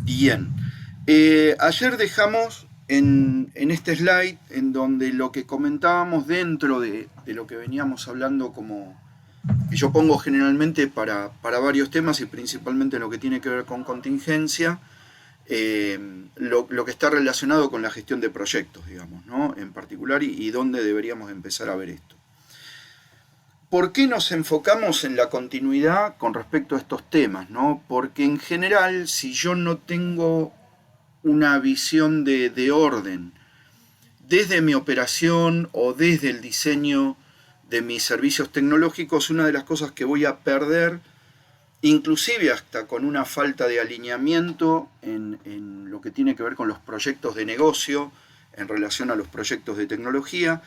Bien. Ayer dejamos en este slide en donde lo que comentábamos dentro de lo que veníamos hablando como que yo pongo generalmente para varios temas y principalmente lo que tiene que ver con contingencia, lo que está relacionado con la gestión de proyectos, digamos, ¿no? En particular y dónde deberíamos empezar a ver esto. ¿Por qué nos enfocamos en la continuidad con respecto a estos temas, ¿no? Porque en general, si yo no tengo una visión de orden desde mi operación o desde el diseño de mis servicios tecnológicos, una de las cosas que voy a perder, inclusive hasta con una falta de alineamiento en lo que tiene que ver con los proyectos de negocio en relación a los proyectos de tecnología,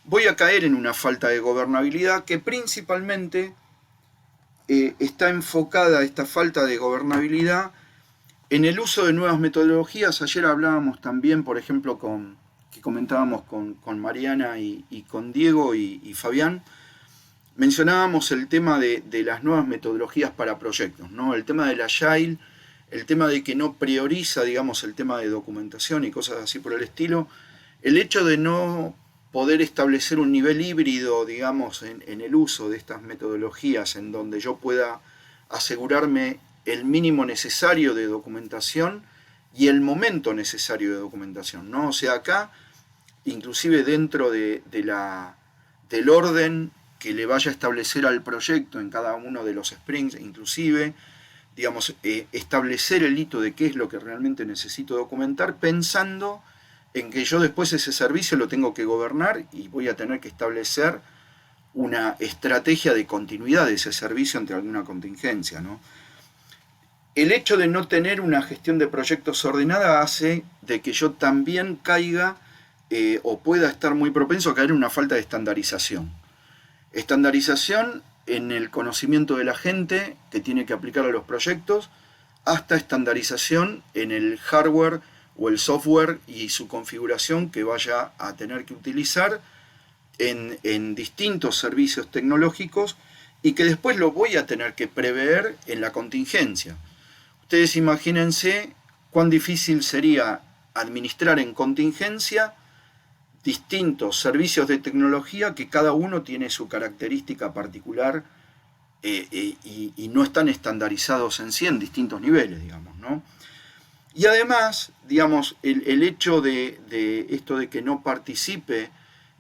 voy a caer en una falta de gobernabilidad que principalmente está enfocada esta falta de gobernabilidad en el uso de nuevas metodologías. Ayer hablábamos también, por ejemplo, que comentábamos con Mariana y con Diego y Fabián, mencionábamos el tema de las nuevas metodologías para proyectos, ¿no? El tema del Agile, el tema de que no prioriza, digamos, el tema de documentación y cosas así por el estilo, el hecho de no poder establecer un nivel híbrido, digamos, en el uso de estas metodologías, en donde yo pueda asegurarme el mínimo necesario de documentación y el momento necesario de documentación, ¿no? O sea, acá, inclusive dentro del orden que le vaya a establecer al proyecto en cada uno de los sprints, inclusive, digamos, establecer el hito de qué es lo que realmente necesito documentar, pensando en que yo después ese servicio lo tengo que gobernar y voy a tener que establecer una estrategia de continuidad de ese servicio ante alguna contingencia, ¿no? El hecho de no tener una gestión de proyectos ordenada hace de que yo también caiga o pueda estar muy propenso a caer en una falta de estandarización. Estandarización en el conocimiento de la gente que tiene que aplicar a los proyectos, hasta estandarización en el hardware o el software y su configuración que vaya a tener que utilizar en distintos servicios tecnológicos y que después lo voy a tener que prever en la contingencia. Ustedes imagínense cuán difícil sería administrar en contingencia distintos servicios de tecnología que cada uno tiene su característica particular y no están estandarizados en sí en distintos niveles, digamos, ¿no? Y además, digamos, el hecho de esto de que no participe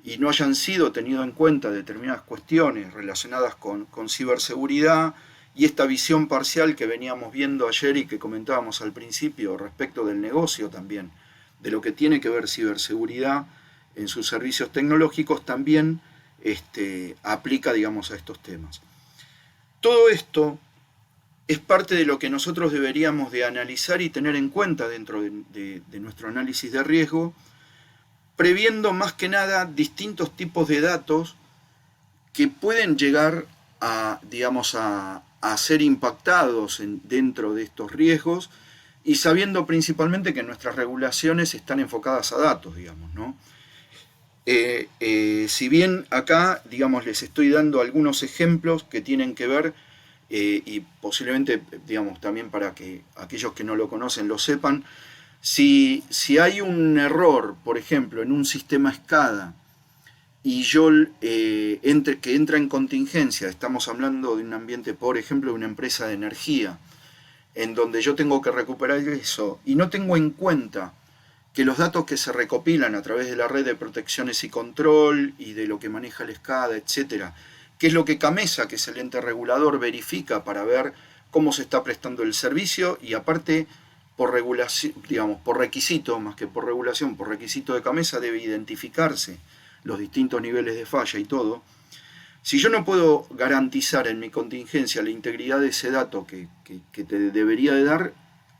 y no hayan sido tenido en cuenta determinadas cuestiones relacionadas con ciberseguridad y esta visión parcial que veníamos viendo ayer y que comentábamos al principio respecto del negocio también, de lo que tiene que ver ciberseguridad en sus servicios tecnológicos, también aplica, digamos, a estos temas. Todo esto es parte de lo que nosotros deberíamos de analizar y tener en cuenta dentro de nuestro análisis de riesgo, previendo más que nada distintos tipos de datos que pueden llegar a, digamos, a ser impactados dentro de estos riesgos y sabiendo principalmente que nuestras regulaciones están enfocadas a datos, digamos, ¿no? Si bien acá, digamos, les estoy dando algunos ejemplos que tienen que ver y posiblemente, digamos, también para que aquellos que no lo conocen lo sepan, si hay un error, por ejemplo, en un sistema SCADA y yo que entra en contingencia, estamos hablando de un ambiente, por ejemplo, de una empresa de energía, en donde yo tengo que recuperar eso y no tengo en cuenta que los datos que se recopilan a través de la red de protecciones y control y de lo que maneja el SCADA, etcétera, que es lo que CAMESA, que es el ente regulador, verifica para ver cómo se está prestando el servicio y aparte por regulación, digamos, por requisito, más que por regulación, por requisito de CAMESA debe identificarse los distintos niveles de falla y todo. Si yo no puedo garantizar en mi contingencia la integridad de ese dato que te debería de dar,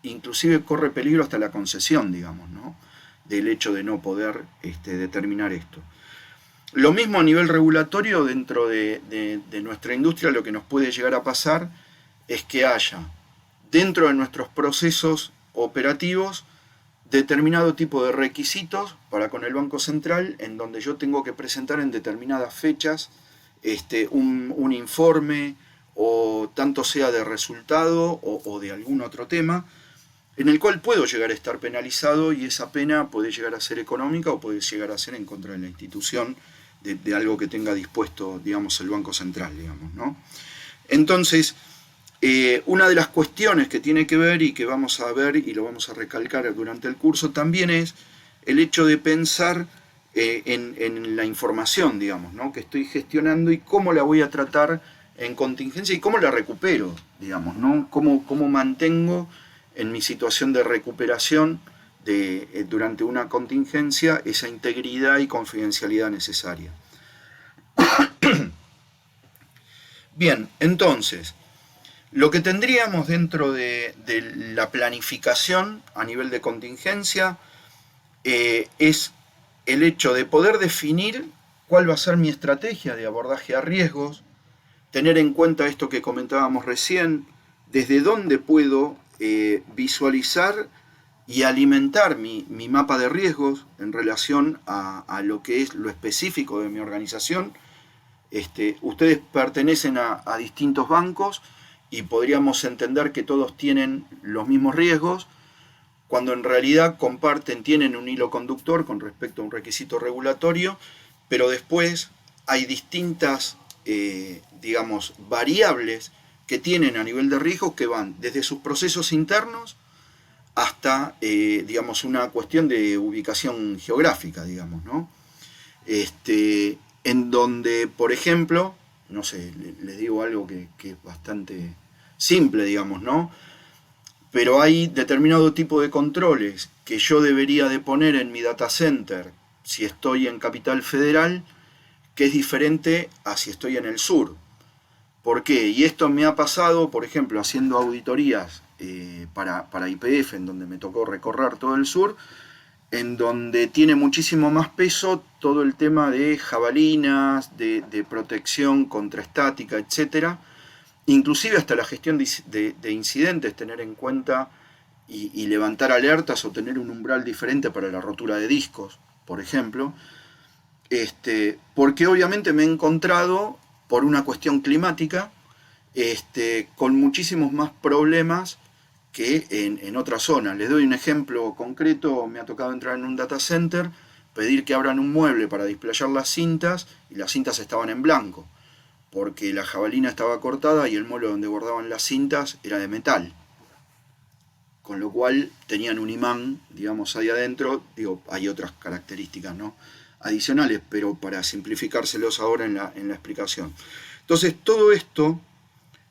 inclusive corre peligro hasta la concesión, digamos, ¿no? Del hecho de no poder determinar esto. Lo mismo a nivel regulatorio dentro de nuestra industria, lo que nos puede llegar a pasar es que haya dentro de nuestros procesos operativos determinado tipo de requisitos para con el Banco Central en donde yo tengo que presentar en determinadas fechas un informe o tanto sea de resultado o de algún otro tema en el cual puedo llegar a estar penalizado y esa pena puede llegar a ser económica o puede llegar a ser en contra de la institución de algo que tenga dispuesto, digamos, el Banco Central, digamos, ¿no? Entonces, una de las cuestiones que tiene que ver y que vamos a ver y lo vamos a recalcar durante el curso también es el hecho de pensar en la información, digamos, ¿no? Que estoy gestionando y cómo la voy a tratar en contingencia y cómo la recupero, digamos, ¿no? Cómo mantengo en mi situación de recuperación durante una contingencia esa integridad y confidencialidad necesaria. Bien, entonces, lo que tendríamos dentro de la planificación a nivel de contingencia es el hecho de poder definir cuál va a ser mi estrategia de abordaje a riesgos, tener en cuenta esto que comentábamos recién, desde dónde puedo visualizar y alimentar mi mapa de riesgos en relación a lo que es lo específico de mi organización. Ustedes pertenecen a distintos bancos y podríamos entender que todos tienen los mismos riesgos, cuando en realidad tienen un hilo conductor con respecto a un requisito regulatorio, pero después hay distintas, digamos, variables que tienen a nivel de riesgo que van desde sus procesos internos hasta, digamos, una cuestión de ubicación geográfica, digamos, ¿no? En donde, por ejemplo, no sé, les digo algo que es bastante simple, digamos, ¿no? Pero hay determinado tipo de controles que yo debería de poner en mi data center si estoy en Capital Federal, que es diferente a si estoy en el sur. ¿Por qué? Y esto me ha pasado, por ejemplo, haciendo auditorías para YPF, en donde me tocó recorrer todo el sur, en donde tiene muchísimo más peso todo el tema de jabalinas, de protección contra estática, etc. Inclusive hasta la gestión de incidentes, tener en cuenta y levantar alertas o tener un umbral diferente para la rotura de discos, por ejemplo. Porque obviamente me he encontrado, por una cuestión climática, con muchísimos más problemas que en otras zonas. Les doy un ejemplo concreto. Me ha tocado entrar en un data center, pedir que abran un mueble para displayar las cintas, y las cintas estaban en blanco, porque la jabalina estaba cortada y el mueble donde guardaban las cintas era de metal. Con lo cual tenían un imán, digamos, ahí adentro. Digo, hay otras características, ¿no?, adicionales, pero para simplificárselos ahora en la explicación. Entonces, todo esto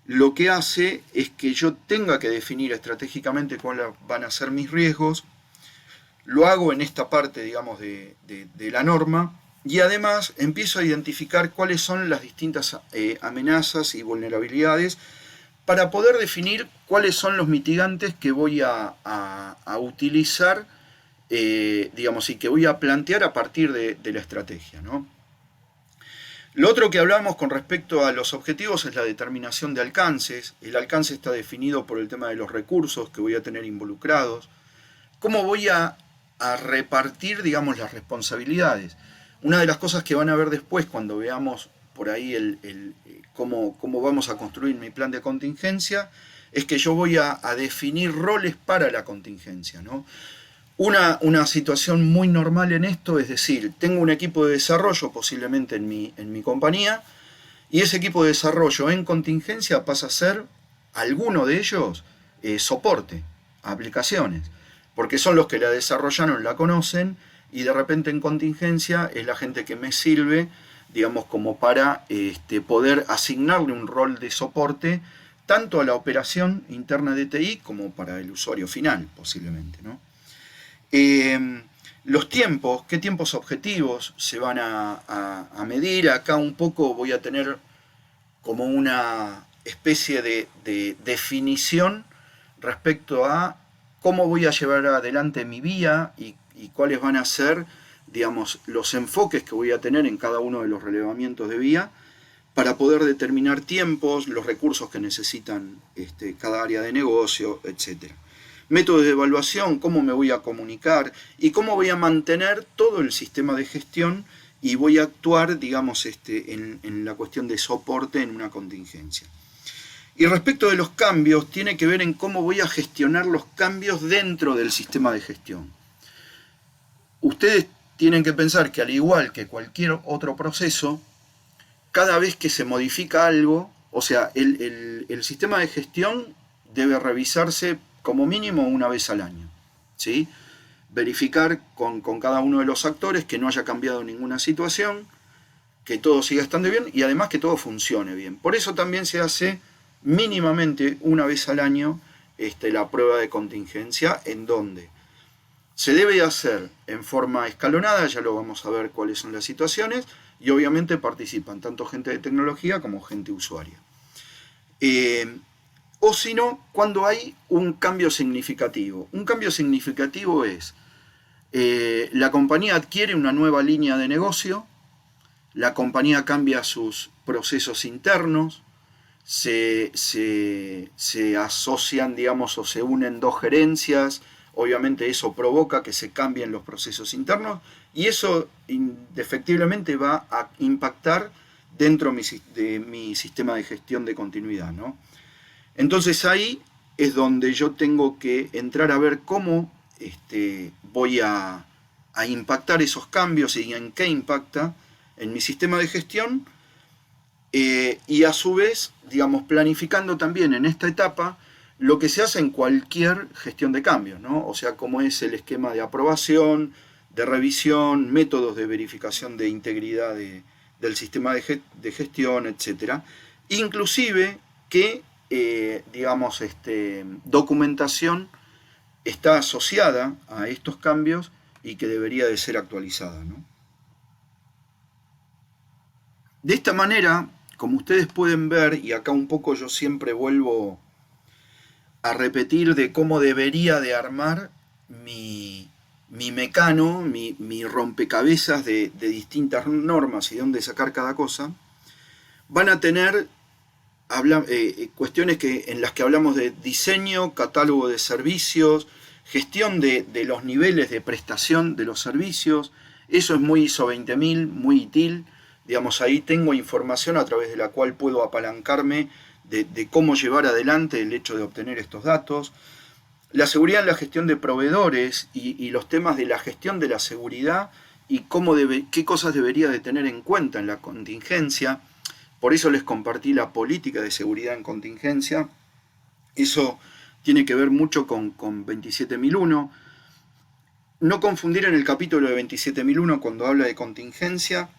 lo que hace es que yo tenga que definir estratégicamente cuáles van a ser mis riesgos. Lo hago en esta parte, digamos, de la norma, y además empiezo a identificar cuáles son las distintas amenazas y vulnerabilidades para poder definir cuáles son los mitigantes que voy a utilizar, digamos, y que voy a plantear a partir de la estrategia, ¿no? Lo otro que hablamos con respecto a los objetivos es la determinación de alcances. El alcance está definido por el tema de los recursos que voy a tener involucrados. ¿Cómo voy a repartir, digamos, las responsabilidades? Una de las cosas que van a ver después cuando veamos por ahí cómo vamos a construir mi plan de contingencia es que yo voy a definir roles para la contingencia, ¿no? Una situación muy normal en esto es decir, tengo un equipo de desarrollo posiblemente en mi compañía, y ese equipo de desarrollo en contingencia pasa a ser, alguno de ellos, soporte a aplicaciones, porque son los que la desarrollaron, la conocen, y de repente en contingencia es la gente que me sirve, digamos, como para poder asignarle un rol de soporte tanto a la operación interna de TI como para el usuario final, posiblemente, ¿no? Los tiempos, ¿qué tiempos objetivos se van a medir? Acá un poco voy a tener como una especie de definición respecto a cómo voy a llevar adelante mi vía y cuáles van a ser, digamos, los enfoques que voy a tener en cada uno de los relevamientos de vía para poder determinar tiempos, los recursos que necesitan cada área de negocio, etc. Métodos de evaluación, cómo me voy a comunicar y cómo voy a mantener todo el sistema de gestión y voy a actuar, digamos, en la cuestión de soporte en una contingencia. Y respecto de los cambios, tiene que ver en cómo voy a gestionar los cambios dentro del sistema de gestión. Ustedes tienen que pensar que al igual que cualquier otro proceso, cada vez que se modifica algo, o sea, el sistema de gestión debe revisarse como mínimo una vez al año, ¿sí? Verificar con cada uno de los actores que no haya cambiado ninguna situación, que todo siga estando bien y además que todo funcione bien. Por eso también se hace mínimamente una vez al año la prueba de contingencia, en donde se debe hacer en forma escalonada, ya lo vamos a ver cuáles son las situaciones, y obviamente participan tanto gente de tecnología como gente usuaria. O si no, cuando hay un cambio significativo. Un cambio significativo es, la compañía adquiere una nueva línea de negocio, la compañía cambia sus procesos internos, se asocian, digamos, o se unen dos gerencias, obviamente eso provoca que se cambien los procesos internos y eso indefectiblemente va a impactar dentro de mi sistema de gestión de continuidad, ¿no? Entonces ahí es donde yo tengo que entrar a ver cómo voy a impactar esos cambios y en qué impacta en mi sistema de gestión, y a su vez, digamos, planificando también en esta etapa lo que se hace en cualquier gestión de cambios, ¿no? O sea, cómo es el esquema de aprobación, de revisión, métodos de verificación de integridad del sistema de gestión, etc. Inclusive qué, digamos, documentación está asociada a estos cambios y que debería de ser actualizada, ¿no? De esta manera, como ustedes pueden ver, y acá un poco yo siempre vuelvo a repetir de cómo debería de armar mi mecano, mi rompecabezas de distintas normas y de dónde sacar cada cosa, van a tener cuestiones en las que hablamos de diseño, catálogo de servicios, gestión de los niveles de prestación de los servicios. Eso es muy ISO 20000, muy ITIL. Digamos, ahí tengo información a través de la cual puedo apalancarme de cómo llevar adelante el hecho de obtener estos datos. La seguridad en la gestión de proveedores y los temas de la gestión de la seguridad y qué cosas debería de tener en cuenta en la contingencia. Por eso les compartí la política de seguridad en contingencia. Eso tiene que ver mucho con 27001. No confundir en el capítulo de 27001 cuando habla de contingencia.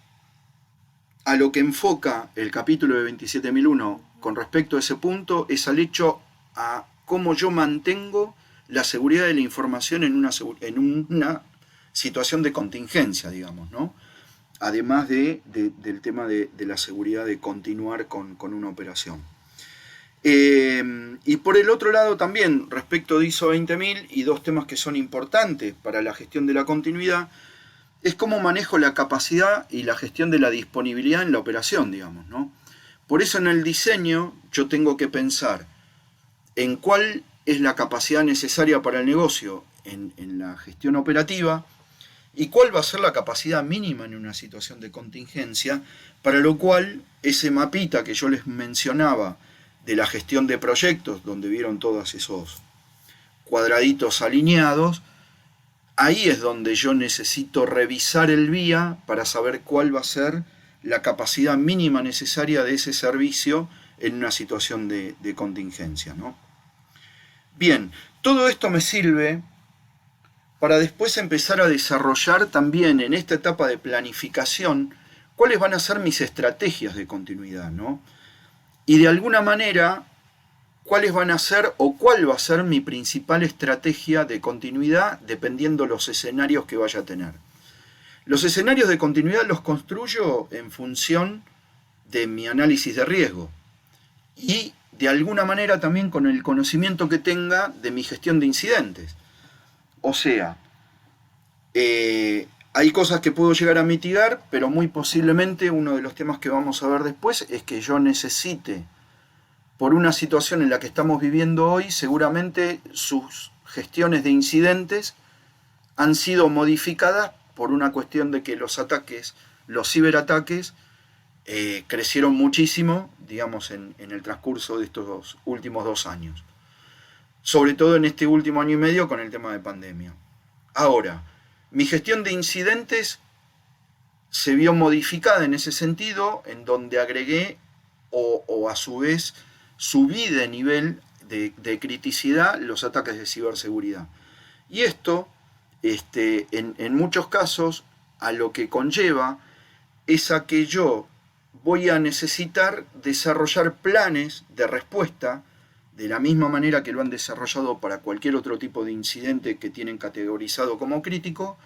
A lo que enfoca el capítulo de 27001 con respecto a ese punto es al hecho a cómo yo mantengo la seguridad de la información en una situación de contingencia, digamos, ¿no? Además del tema de la seguridad de continuar con una operación. Y por el otro lado también, respecto de ISO 20000 y dos temas que son importantes para la gestión de la continuidad, es cómo manejo la capacidad y la gestión de la disponibilidad en la operación, digamos, ¿no? Por eso en el diseño yo tengo que pensar en cuál es la capacidad necesaria para el negocio en la gestión operativa y cuál va a ser la capacidad mínima en una situación de contingencia, para lo cual ese mapita que yo les mencionaba de la gestión de proyectos, donde vieron todos esos cuadraditos alineados, ahí es donde yo necesito revisar el vía para saber cuál va a ser la capacidad mínima necesaria de ese servicio en una situación de contingencia, ¿no? Bien, todo esto me sirve para después empezar a desarrollar también en esta etapa de planificación cuáles van a ser mis estrategias de continuidad, ¿no? Y de alguna manera, cuáles van a ser o cuál va a ser mi principal estrategia de continuidad dependiendo los escenarios que vaya a tener. Los escenarios de continuidad los construyo en función de mi análisis de riesgo y de alguna manera también con el conocimiento que tenga de mi gestión de incidentes. O sea, hay cosas que puedo llegar a mitigar, pero muy posiblemente uno de los temas que vamos a ver después es que yo necesite, por una situación en la que estamos viviendo hoy, seguramente sus gestiones de incidentes han sido modificadas por una cuestión de que los ataques, los ciberataques, crecieron muchísimo, digamos, en el transcurso de estos últimos 2 años. Sobre todo en este último año y medio con el tema de pandemia. Ahora, mi gestión de incidentes se vio modificada en ese sentido, en donde agregué o a su vez subí de nivel de criticidad los ataques de ciberseguridad. Y esto, en muchos casos, a lo que conlleva es a que yo voy a necesitar desarrollar planes de respuesta de la misma manera que lo han desarrollado para cualquier otro tipo de incidente que tienen categorizado como crítico,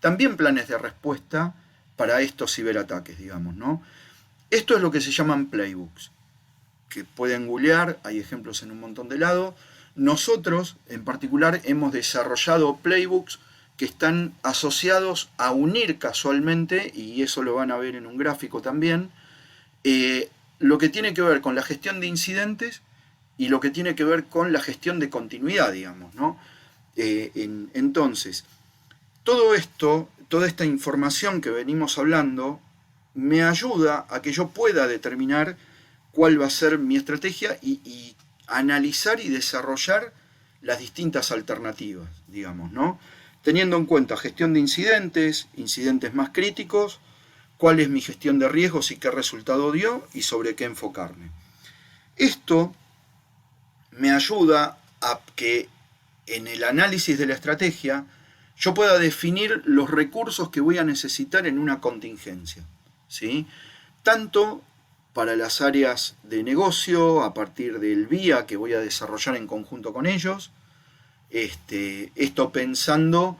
también planes de respuesta para estos ciberataques, digamos, ¿no? Esto es lo que se llaman playbooks, que pueden googlear, hay ejemplos en un montón de lados. Nosotros, en particular, hemos desarrollado playbooks que están asociados a unir casualmente, y eso lo van a ver en un gráfico también, lo que tiene que ver con la gestión de incidentes y lo que tiene que ver con la gestión de continuidad, digamos, ¿no? Entonces, todo esto, toda esta información que venimos hablando, me ayuda a que yo pueda determinar cuál va a ser mi estrategia y analizar y desarrollar las distintas alternativas, digamos, ¿no? Teniendo en cuenta gestión de incidentes, incidentes más críticos, cuál es mi gestión de riesgos y qué resultado dio y sobre qué enfocarme. Esto me ayuda a que en el análisis de la estrategia yo pueda definir los recursos que voy a necesitar en una contingencia, ¿sí? Tanto para las áreas de negocio, a partir del vía que voy a desarrollar en conjunto con ellos, esto pensando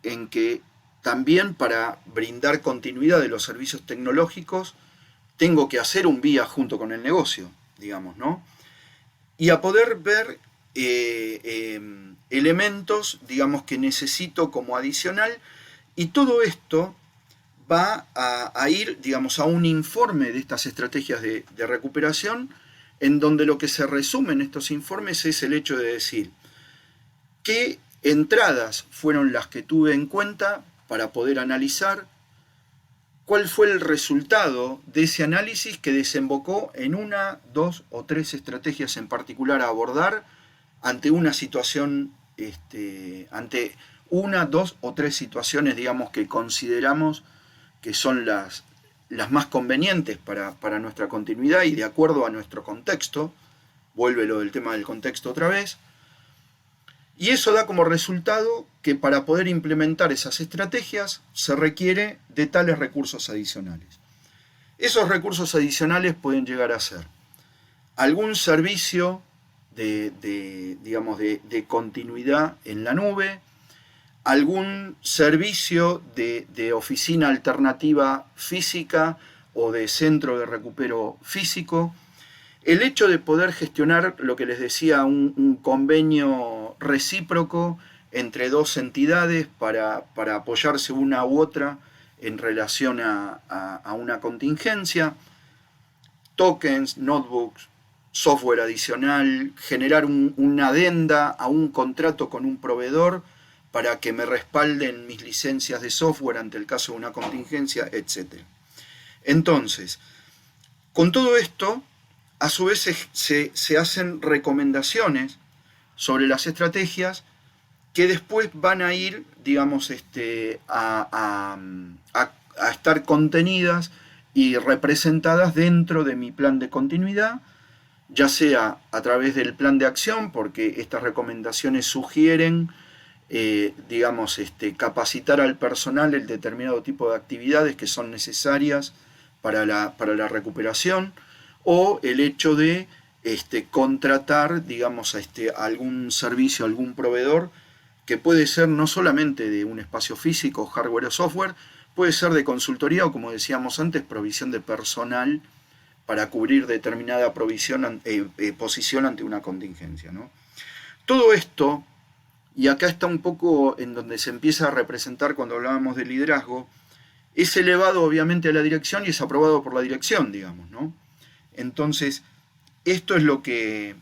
en que también para brindar continuidad de los servicios tecnológicos tengo que hacer un vía junto con el negocio, digamos, ¿no? Y a poder ver elementos, digamos, que necesito como adicional, y todo esto va a ir, digamos, a un informe de estas estrategias de recuperación, en donde lo que se resume en estos informes es el hecho de decir qué entradas fueron las que tuve en cuenta para poder analizar, cuál fue el resultado de ese análisis que desembocó en 1, 2 o 3 estrategias en particular a abordar ante una situación, ante 1, 2 o 3 situaciones, digamos, que consideramos que son las más convenientes para nuestra continuidad y de acuerdo a nuestro contexto. Vuelve lo del tema del contexto otra vez. Y eso da como resultado que para poder implementar esas estrategias se requiere de tales recursos adicionales. Esos recursos adicionales pueden llegar a ser algún servicio digamos, de continuidad en la nube, algún servicio de oficina alternativa física o de centro de recupero físico, el hecho de poder gestionar lo que les decía, un convenio recíproco entre dos entidades para apoyarse una u otra en relación a una contingencia, tokens, notebooks, software adicional, generar una adenda a un contrato con un proveedor para que me respalden mis licencias de software ante el caso de una contingencia, etc. Entonces, con todo esto, a su vez se hacen recomendaciones sobre las estrategias que después van a ir, digamos, a estar contenidas y representadas dentro de mi plan de continuidad, ya sea a través del plan de acción, porque estas recomendaciones sugieren, digamos, capacitar al personal en determinado tipo de actividades que son necesarias para la recuperación, o el hecho de contratar, digamos, algún servicio, algún proveedor, que puede ser no solamente de un espacio físico, hardware o software, puede ser de consultoría o, como decíamos antes, provisión de personal para cubrir determinada posición ante una contingencia, ¿no? Todo esto, y acá está un poco en donde se empieza a representar cuando hablábamos de liderazgo, es elevado obviamente a la dirección y es aprobado por la dirección, digamos, ¿no? Entonces, esto es lo que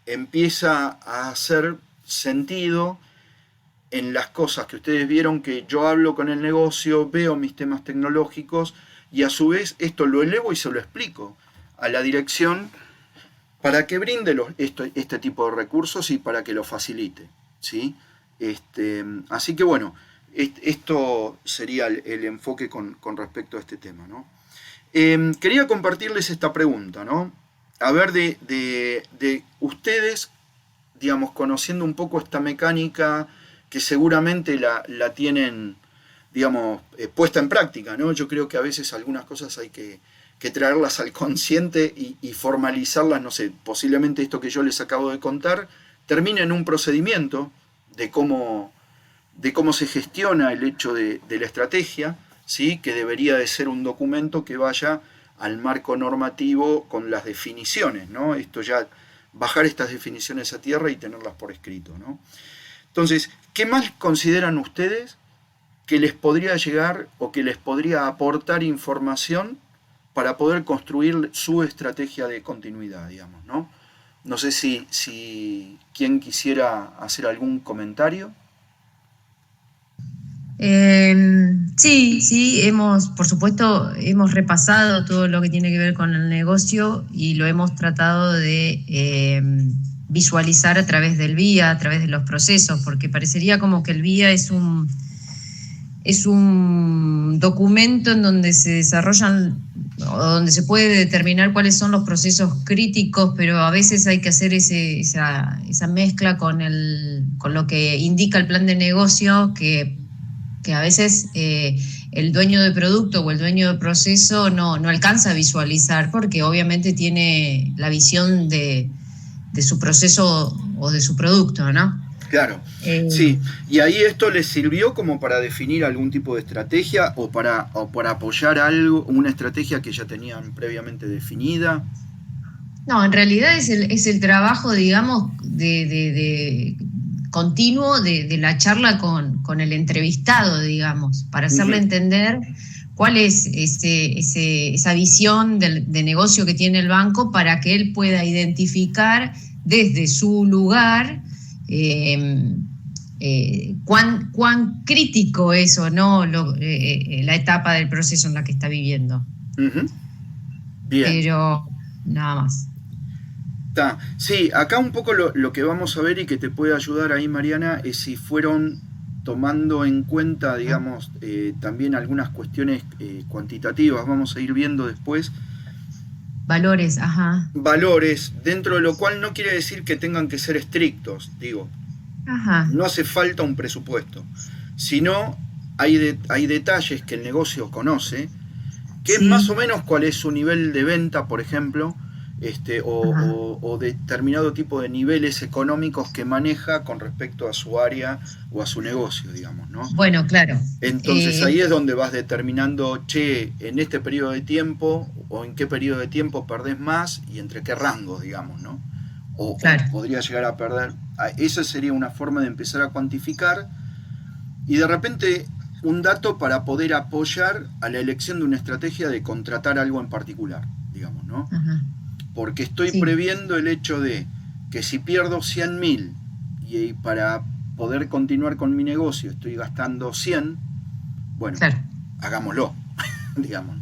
empieza a hacer sentido en las cosas que ustedes vieron, que yo hablo con el negocio, veo mis temas tecnológicos y a su vez esto lo elevo y se lo explico a la dirección para que brinde este tipo de recursos y para que lo facilite, ¿sí? Así que bueno, esto sería el enfoque con respecto a este tema, ¿no? Quería compartirles esta pregunta, ¿no? A ver, de ustedes, digamos, conociendo un poco esta mecánica, que seguramente la tienen, digamos, puesta en práctica, ¿no? Yo creo que a veces algunas cosas hay que traerlas al consciente y formalizarlas, no sé, posiblemente esto que yo les acabo de contar termine en un procedimiento de cómo se gestiona el hecho de la estrategia, ¿sí? Que debería de ser un documento que vaya al marco normativo con las definiciones, ¿no? Esto ya, bajar estas definiciones a tierra y tenerlas por escrito, ¿no? Entonces, ¿qué más consideran ustedes que les podría llegar o que les podría aportar información para poder construir su estrategia de continuidad, digamos, ¿no? No sé si quien quisiera hacer algún comentario. Sí, por supuesto, hemos repasado todo lo que tiene que ver con el negocio y lo hemos tratado de visualizar a través del VIA, a través de los procesos, porque parecería como que el VIA es un documento en donde se desarrollan o donde se puede determinar cuáles son los procesos críticos, pero a veces hay que hacer esa mezcla con lo que indica el plan de negocio, que a veces el dueño de producto o el dueño de proceso no alcanza a visualizar, porque obviamente tiene la visión de su proceso o de su producto, ¿no? Claro, sí. ¿Y ahí esto les sirvió como para definir algún tipo de estrategia o para apoyar algo, una estrategia que ya tenían previamente definida? No, en realidad es el trabajo, digamos, de continuo de la charla con el entrevistado, digamos, para hacerle entender cuál es esa visión de negocio que tiene el banco para que él pueda identificar desde su lugar cuán crítico es o no la etapa del proceso en la que está viviendo. Bien. Pero nada más. Sí, acá un poco lo que vamos a ver y que te puede ayudar ahí, Mariana, es si fueron tomando en cuenta, digamos, también algunas cuestiones cuantitativas. Vamos a ir viendo después. Valores, ajá. Valores, dentro de lo cual no quiere decir que tengan que ser estrictos, digo. Ajá. No hace falta un presupuesto, sino hay detalles que el negocio conoce, que es más o menos cuál es su nivel de venta, por ejemplo, o determinado tipo de niveles económicos que maneja con respecto a su área o a su negocio, digamos, ¿no? Bueno, claro. Entonces ahí es donde vas determinando, en este periodo de tiempo o en qué periodo de tiempo perdés más y entre qué rangos, digamos, ¿no? O podría llegar a perder. Esa sería una forma de empezar a cuantificar y de repente un dato para poder apoyar a la elección de una estrategia de contratar algo en particular, digamos, ¿no? Porque estoy previendo el hecho de que si pierdo 100.000 y para poder continuar con mi negocio estoy gastando 100, bueno, hagámoslo, digamos.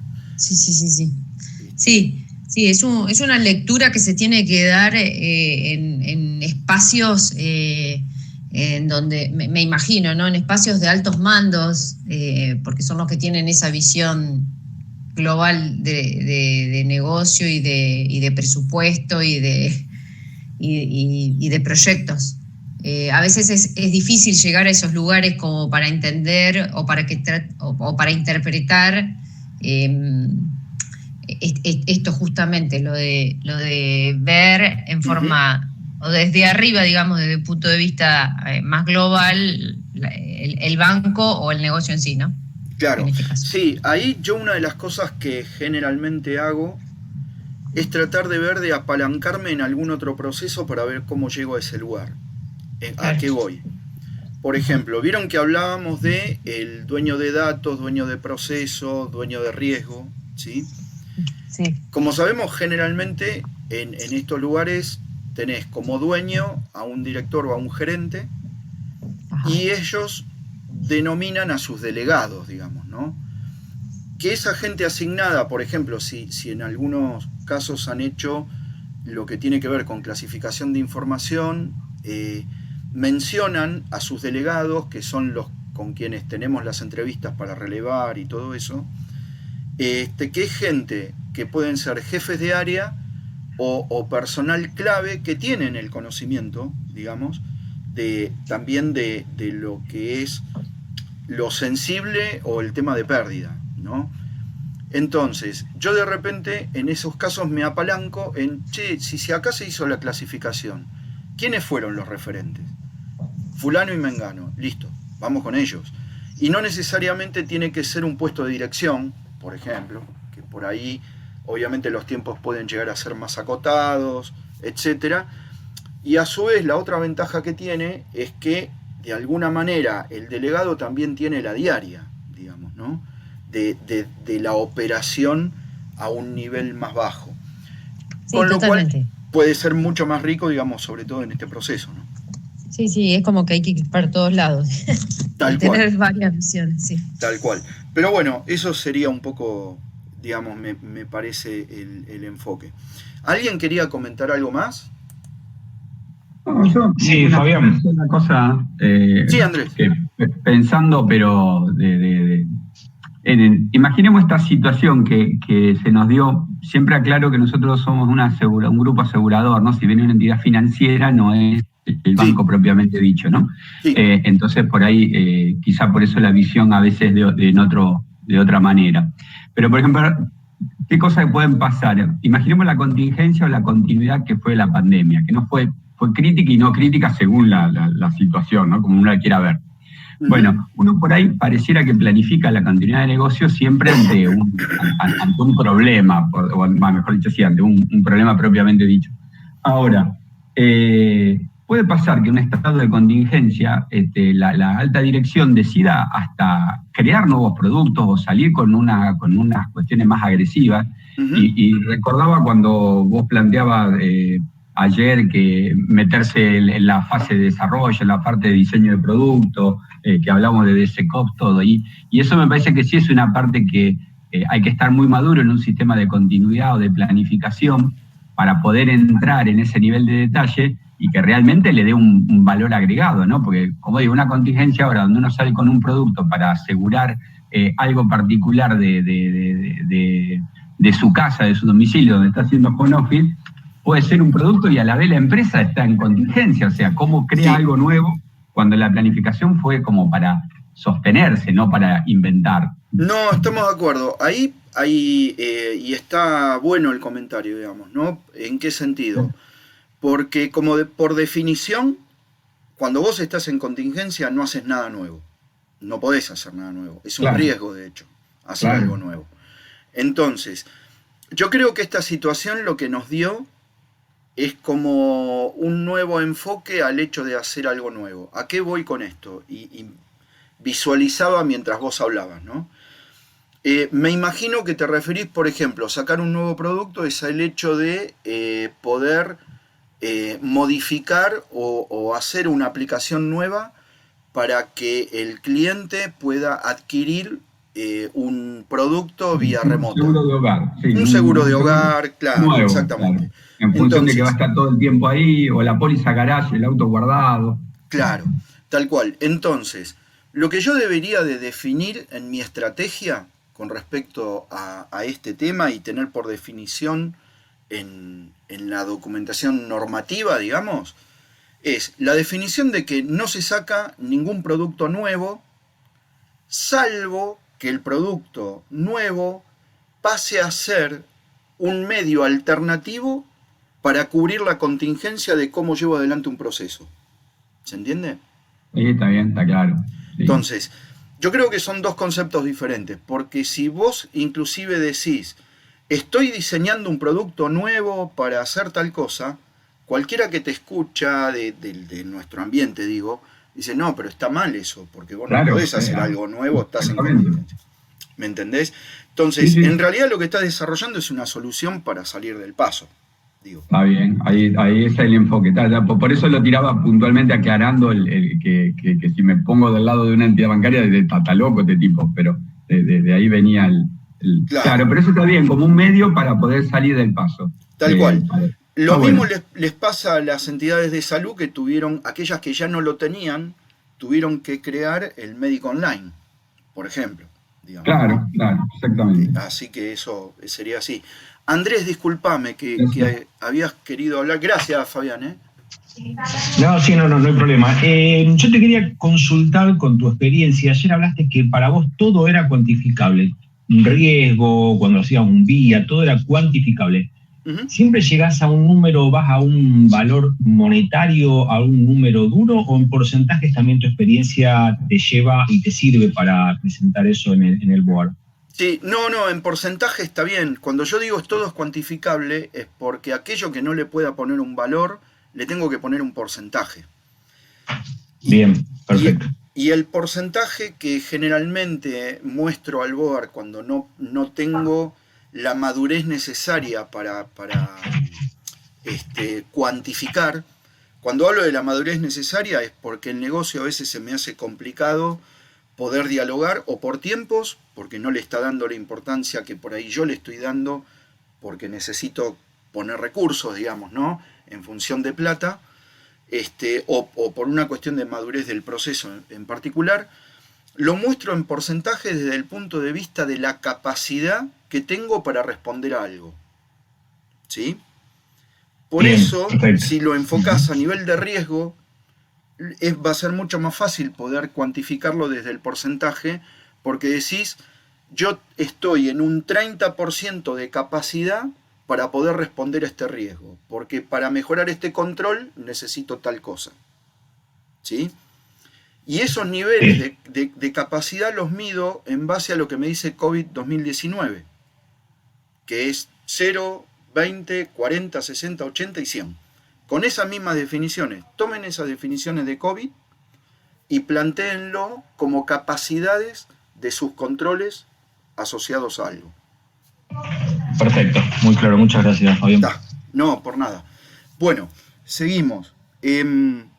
Sí, es una lectura que se tiene que dar en espacios en donde, me imagino, ¿no? En espacios de altos mandos, porque son los que tienen esa visión global de negocio y de presupuesto y de proyectos. A veces es difícil llegar a esos lugares como para entender o para interpretar esto justamente, lo de ver en forma, o desde arriba, digamos, desde el punto de vista más global, el banco o el negocio en sí, ¿no? Claro, en este caso. Sí, ahí yo una de las cosas que generalmente hago es tratar de ver de apalancarme en algún otro proceso para ver cómo llego a ese lugar, a qué voy. Por ejemplo, vieron que hablábamos de el dueño de datos, dueño de proceso, dueño de riesgo, ¿sí? Sí. Como sabemos, generalmente en estos lugares tenés como dueño a un director o a un gerente. Y ellos denominan a sus delegados, digamos, ¿no? que esa gente asignada, por ejemplo, si en algunos casos han hecho lo que tiene que ver con clasificación de información, mencionan a sus delegados, que son los con quienes tenemos las entrevistas para relevar y todo eso, que es gente que pueden ser jefes de área o personal clave que tienen el conocimiento, digamos, también de lo que es lo sensible o el tema de pérdida, ¿no? Entonces, yo de repente en esos casos me apalanco en, che, si acá se hizo la clasificación, ¿quiénes fueron los referentes? Fulano y Mengano, listo, vamos con ellos. Y no necesariamente tiene que ser un puesto de dirección, por ejemplo, que por ahí obviamente los tiempos pueden llegar a ser más acotados, etcétera. Y a su vez la otra ventaja que tiene es que de alguna manera el delegado también tiene la diaria, digamos, ¿no? De la operación a un nivel más bajo. Sí, con lo totalmente. cual puede ser mucho más rico, digamos, sobre todo en este proceso, ¿no? Sí, es como que hay que ir para todos lados. Tal tener cual. varias visiones, sí. Tal cual. Pero bueno, eso sería un poco, digamos, me parece el enfoque. ¿Alguien quería comentar algo más? No, yo, Sí, Fabián. Una cosa, Sí, Andrés. que, pensando, pero imaginemos esta situación que se nos dio. Siempre aclaro que nosotros somos un grupo asegurador, ¿no? Si viene una entidad financiera, no es el banco propiamente dicho, ¿no? Sí. Entonces, por ahí, quizá por eso la visión a veces de otra manera. Pero, por ejemplo, ¿qué cosas pueden pasar? Imaginemos la contingencia o la continuidad que fue la pandemia, que no fue crítica y no crítica según la situación, ¿no? Como uno la quiera ver. Bueno, uno por ahí pareciera que planifica la continuidad de negocio siempre ante un problema, o mejor dicho, sí, ante un problema propiamente dicho. Ahora, puede pasar que en un estado de contingencia la alta dirección decida hasta crear nuevos productos o salir con unas cuestiones más agresivas. Y recordaba cuando vos planteabas ayer que meterse en la fase de desarrollo, en la parte de diseño de producto, que hablamos de DSCOP, todo. Y eso me parece que sí es una parte que hay que estar muy maduro en un sistema de continuidad o de planificación para poder entrar en ese nivel de detalle y que realmente le dé un valor agregado, ¿no? Porque, como digo, una contingencia ahora donde uno sale con un producto para asegurar algo particular de su casa, de su domicilio, donde está haciendo home office, puede ser un producto y a la vez la empresa está en contingencia. O sea, ¿cómo crea algo nuevo cuando la planificación fue como para sostenerse, no para inventar? No, estamos de acuerdo. Ahí y está bueno el comentario, digamos, ¿no? ¿En qué sentido? Porque por definición, cuando vos estás en contingencia no haces nada nuevo. No podés hacer nada nuevo. Es un riesgo, de hecho, hacer algo nuevo. Entonces, yo creo que esta situación lo que nos dio es como un nuevo enfoque al hecho de hacer algo nuevo. ¿A qué voy con esto? Y visualizaba mientras vos hablabas, ¿no? Me imagino que te referís, por ejemplo, sacar un nuevo producto es el hecho de poder modificar o hacer una aplicación nueva para que el cliente pueda adquirir un producto vía remota. Un seguro de hogar. Sí, un seguro de hogar, claro, nuevo, exactamente. Claro. En función de que va a estar todo el tiempo ahí, o la póliza garage, el auto guardado. Claro, tal cual. Entonces, lo que yo debería de definir en mi estrategia con respecto a este tema y tener por definición en la documentación normativa, digamos, es la definición de que no se saca ningún producto nuevo, salvo que el producto nuevo pase a ser un medio alternativo para cubrir la contingencia de cómo llevo adelante un proceso. ¿Se entiende? Sí, está bien, está claro. Sí. Entonces, yo creo que son dos conceptos diferentes, porque si vos inclusive decís, estoy diseñando un producto nuevo para hacer tal cosa, cualquiera que te escucha de nuestro ambiente, digo, dice, no, pero está mal eso, porque vos no podés hacer algo nuevo, estás en contingencia. ¿Me entendés? Entonces, en realidad lo que estás desarrollando es una solución para salir del paso. Digo. Está bien, ahí es el enfoque. Por eso lo tiraba puntualmente aclarando que si me pongo del lado de una entidad bancaria, está loco este tipo, pero de ahí venía Claro, pero eso está bien, como un medio para poder salir del paso. Tal cual. Lo mismo bueno. les pasa a las entidades de salud que tuvieron, aquellas que ya no lo tenían, tuvieron que crear el médico online, por ejemplo. Digamos, Claro, ¿no? claro, exactamente. Así que eso sería así. Andrés, discúlpame que habías querido hablar. Gracias, Fabián, ¿eh? No, sí, no hay problema. Yo te quería consultar con tu experiencia. Ayer hablaste que para vos todo era cuantificable. Un riesgo, cuando hacías un vía, todo era cuantificable. Uh-huh. ¿Siempre llegás a un número, vas a un valor monetario, a un número duro, o en porcentajes también tu experiencia te lleva y te sirve para presentar eso en el board? Sí, no, en porcentaje está bien. Cuando yo digo todo es cuantificable, es porque aquello que no le pueda poner un valor, le tengo que poner un porcentaje. Bien, perfecto. Y el porcentaje que generalmente muestro al board cuando no tengo la madurez necesaria para cuantificar, cuando hablo de la madurez necesaria es porque el negocio a veces se me hace complicado poder dialogar, o por tiempos, porque no le está dando la importancia que por ahí yo le estoy dando, porque necesito poner recursos, digamos, ¿no? En función de plata, o por una cuestión de madurez del proceso en particular, lo muestro en porcentaje desde el punto de vista de la capacidad que tengo para responder a algo. ¿Sí? Por Bien, eso, perfecto. si lo enfocás a nivel de riesgo, va a ser mucho más fácil poder cuantificarlo desde el porcentaje, porque decís, yo estoy en un 30% de capacidad para poder responder a este riesgo, porque para mejorar este control necesito tal cosa. ¿Sí? Y esos niveles de capacidad los mido en base a lo que me dice COVID 2019, que es 0, 20, 40, 60, 80 y 100. Con esas mismas definiciones, tomen esas definiciones de COVID y plantéenlo como capacidades de sus controles asociados a algo. Perfecto, muy claro, muchas gracias, Fabián. No, por nada. Bueno, seguimos. En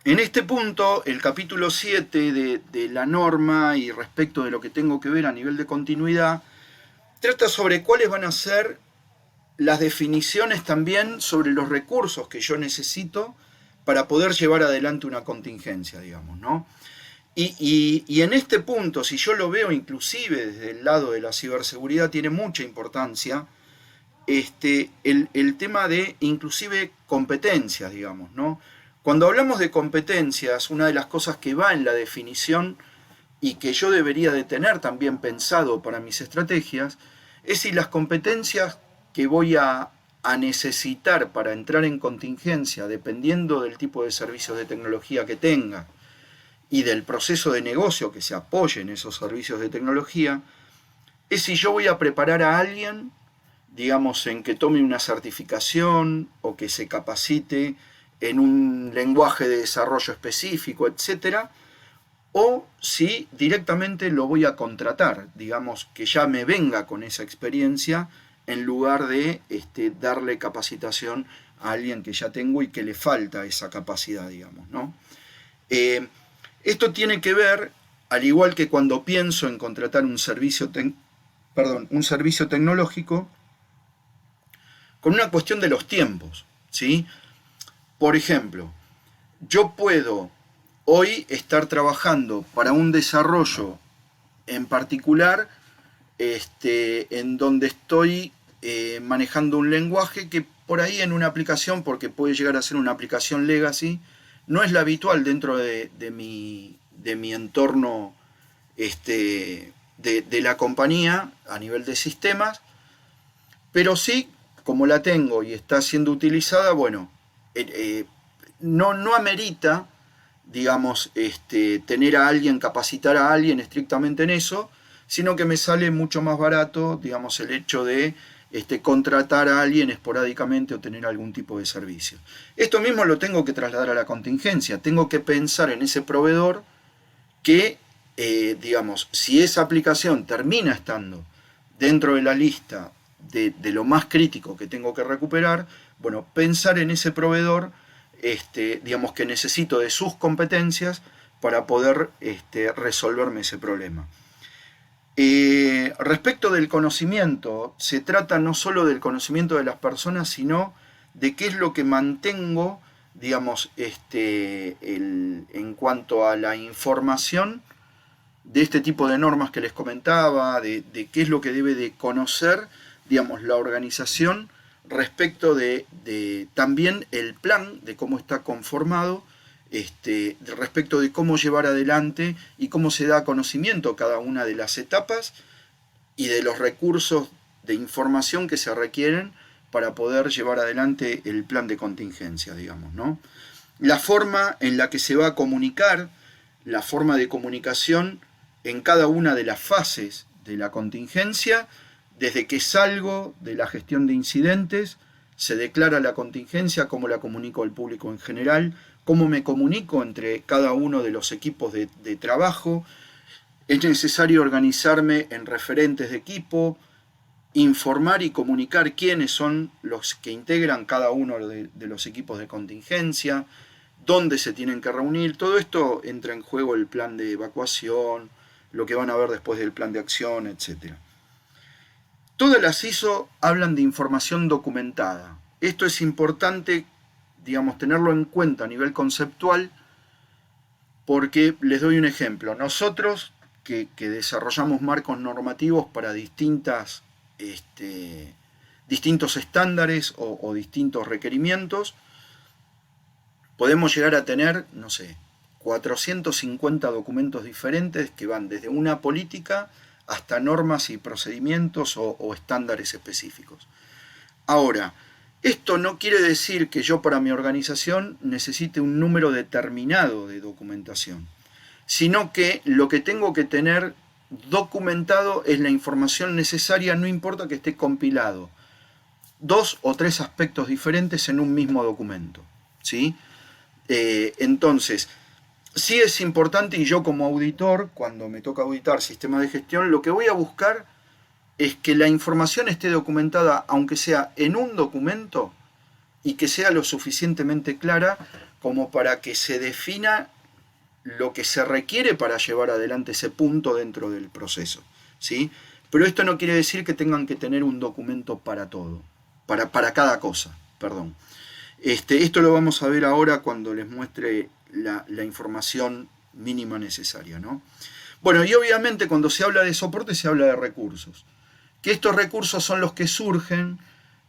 este punto, el capítulo 7 de la norma y respecto de lo que tengo que ver a nivel de continuidad, trata sobre cuáles van a ser las definiciones también sobre los recursos que yo necesito para poder llevar adelante una contingencia, digamos, ¿no? Y en este punto, si yo lo veo inclusive desde el lado de la ciberseguridad, tiene mucha importancia el tema de inclusive competencias, digamos, ¿no? Cuando hablamos de competencias, una de las cosas que va en la definición y que yo debería de tener también pensado para mis estrategias, es si las competencias que voy a necesitar para entrar en contingencia, dependiendo del tipo de servicios de tecnología que tenga y del proceso de negocio que se apoye en esos servicios de tecnología, es si yo voy a preparar a alguien, digamos, en que tome una certificación o que se capacite en un lenguaje de desarrollo específico, etcétera, o si directamente lo voy a contratar, digamos, que ya me venga con esa experiencia en lugar de darle capacitación a alguien que ya tengo y que le falta esa capacidad, digamos, ¿no? Esto tiene que ver, al igual que cuando pienso en contratar un servicio tecnológico, con una cuestión de los tiempos, ¿sí? Por ejemplo, yo puedo hoy estar trabajando para un desarrollo en particular en donde estoy manejando un lenguaje que por ahí en una aplicación, porque puede llegar a ser una aplicación legacy, no es la habitual dentro de mi entorno de la compañía a nivel de sistemas, pero sí, como la tengo y está siendo utilizada, bueno, no amerita, digamos, tener a alguien, capacitar a alguien estrictamente en eso, sino que me sale mucho más barato, digamos, el hecho de contratar a alguien esporádicamente o tener algún tipo de servicio. Esto mismo lo tengo que trasladar a la contingencia. Tengo que pensar en ese proveedor que, digamos, si esa aplicación termina estando dentro de la lista de lo más crítico que tengo que recuperar, bueno, pensar en ese proveedor, digamos, que necesito de sus competencias para poder resolverme ese problema. Respecto del conocimiento, se trata no solo del conocimiento de las personas, sino de qué es lo que mantengo, digamos, en cuanto a la información de este tipo de normas que les comentaba, de qué es lo que debe de conocer, digamos, la organización respecto de también el plan, de cómo está conformado, respecto de cómo llevar adelante y cómo se da conocimiento cada una de las etapas y de los recursos de información que se requieren para poder llevar adelante el plan de contingencia, digamos, ¿no? La forma en la que se va a comunicar, la forma de comunicación en cada una de las fases de la contingencia, desde que salgo de la gestión de incidentes, se declara la contingencia, cómo la comunico al público en general, cómo me comunico entre cada uno de los equipos de trabajo. Es necesario organizarme en referentes de equipo, informar y comunicar quiénes son los que integran cada uno de los equipos de contingencia, dónde se tienen que reunir. Todo esto entra en juego el plan de evacuación, lo que van a ver después del plan de acción, etc. Todas las ISO hablan de información documentada. Esto es importante, digamos, tenerlo en cuenta a nivel conceptual, porque les doy un ejemplo. Nosotros, que desarrollamos marcos normativos para distintos estándares o distintos requerimientos, podemos llegar a tener, no sé, 450 documentos diferentes que van desde una política hasta normas y procedimientos o estándares específicos. Ahora, esto no quiere decir que yo para mi organización necesite un número determinado de documentación, sino que lo que tengo que tener documentado es la información necesaria, no importa que esté compilado 2 o 3 aspectos diferentes en un mismo documento, ¿sí? Entonces, sí es importante, y yo como auditor, cuando me toca auditar sistemas de gestión, lo que voy a buscar es que la información esté documentada, aunque sea en un documento, y que sea lo suficientemente clara como para que se defina lo que se requiere para llevar adelante ese punto dentro del proceso, ¿sí? Pero esto no quiere decir que tengan que tener un documento para todo, para cada cosa, perdón. Esto lo vamos a ver ahora cuando les muestre la información mínima necesaria, ¿no? Bueno, y obviamente cuando se habla de soporte se habla de recursos. Que estos recursos son los que surgen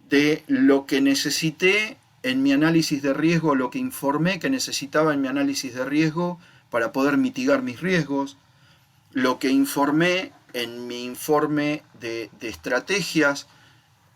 de lo que necesité en mi análisis de riesgo, lo que informé que necesitaba en mi análisis de riesgo para poder mitigar mis riesgos, lo que informé en mi informe de estrategias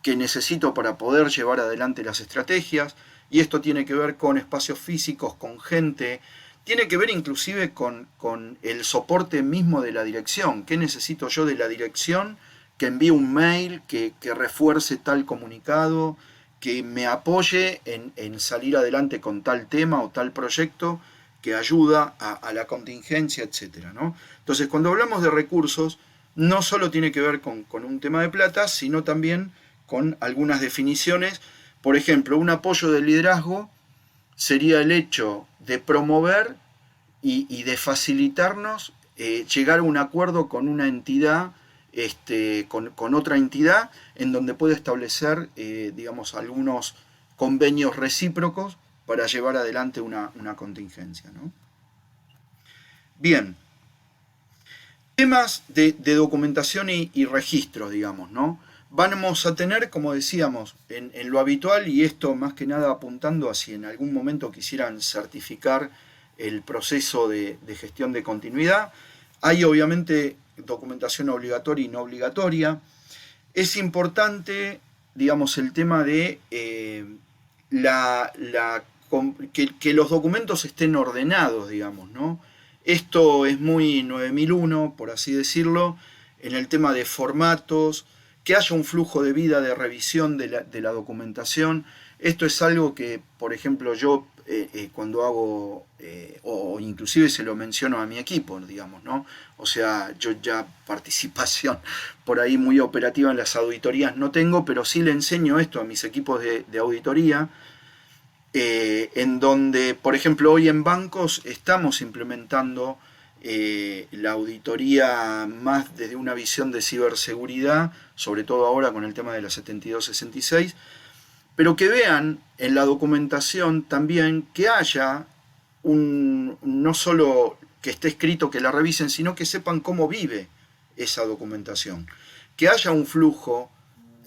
que necesito para poder llevar adelante las estrategias, y esto tiene que ver con espacios físicos, con gente, tiene que ver inclusive con el soporte mismo de la dirección. ¿Qué necesito yo de la dirección? Que envíe un mail, que refuerce tal comunicado, que me apoye en salir adelante con tal tema o tal proyecto que ayuda a la contingencia, etc., ¿no? Entonces, cuando hablamos de recursos, no solo tiene que ver con un tema de plata, sino también con algunas definiciones. Por ejemplo, un apoyo de liderazgo sería el hecho de promover y de facilitarnos llegar a un acuerdo con una entidad, con otra entidad, en donde puede establecer, digamos, algunos convenios recíprocos para llevar adelante una contingencia, ¿no? Bien. Temas de documentación y registros, digamos, ¿no? Vamos a tener, como decíamos, en lo habitual, y esto más que nada apuntando a si en algún momento quisieran certificar el proceso de gestión de continuidad, hay obviamente documentación obligatoria y no obligatoria. Es importante, digamos, el tema de que los documentos estén ordenados, digamos, ¿no? Esto es muy 9001, por así decirlo, en el tema de formatos, que haya un flujo de vida de revisión de la documentación. Esto es algo que, por ejemplo, yo cuando hago, o inclusive se lo menciono a mi equipo, digamos, ¿no? O sea, yo ya participación por ahí muy operativa en las auditorías no tengo, pero sí le enseño esto a mis equipos de auditoría, en donde, por ejemplo, hoy en bancos estamos implementando la auditoría más desde una visión de ciberseguridad, sobre todo ahora con el tema de la 7266, pero que vean en la documentación también que haya no solo que esté escrito, que la revisen, sino que sepan cómo vive esa documentación. Que haya un flujo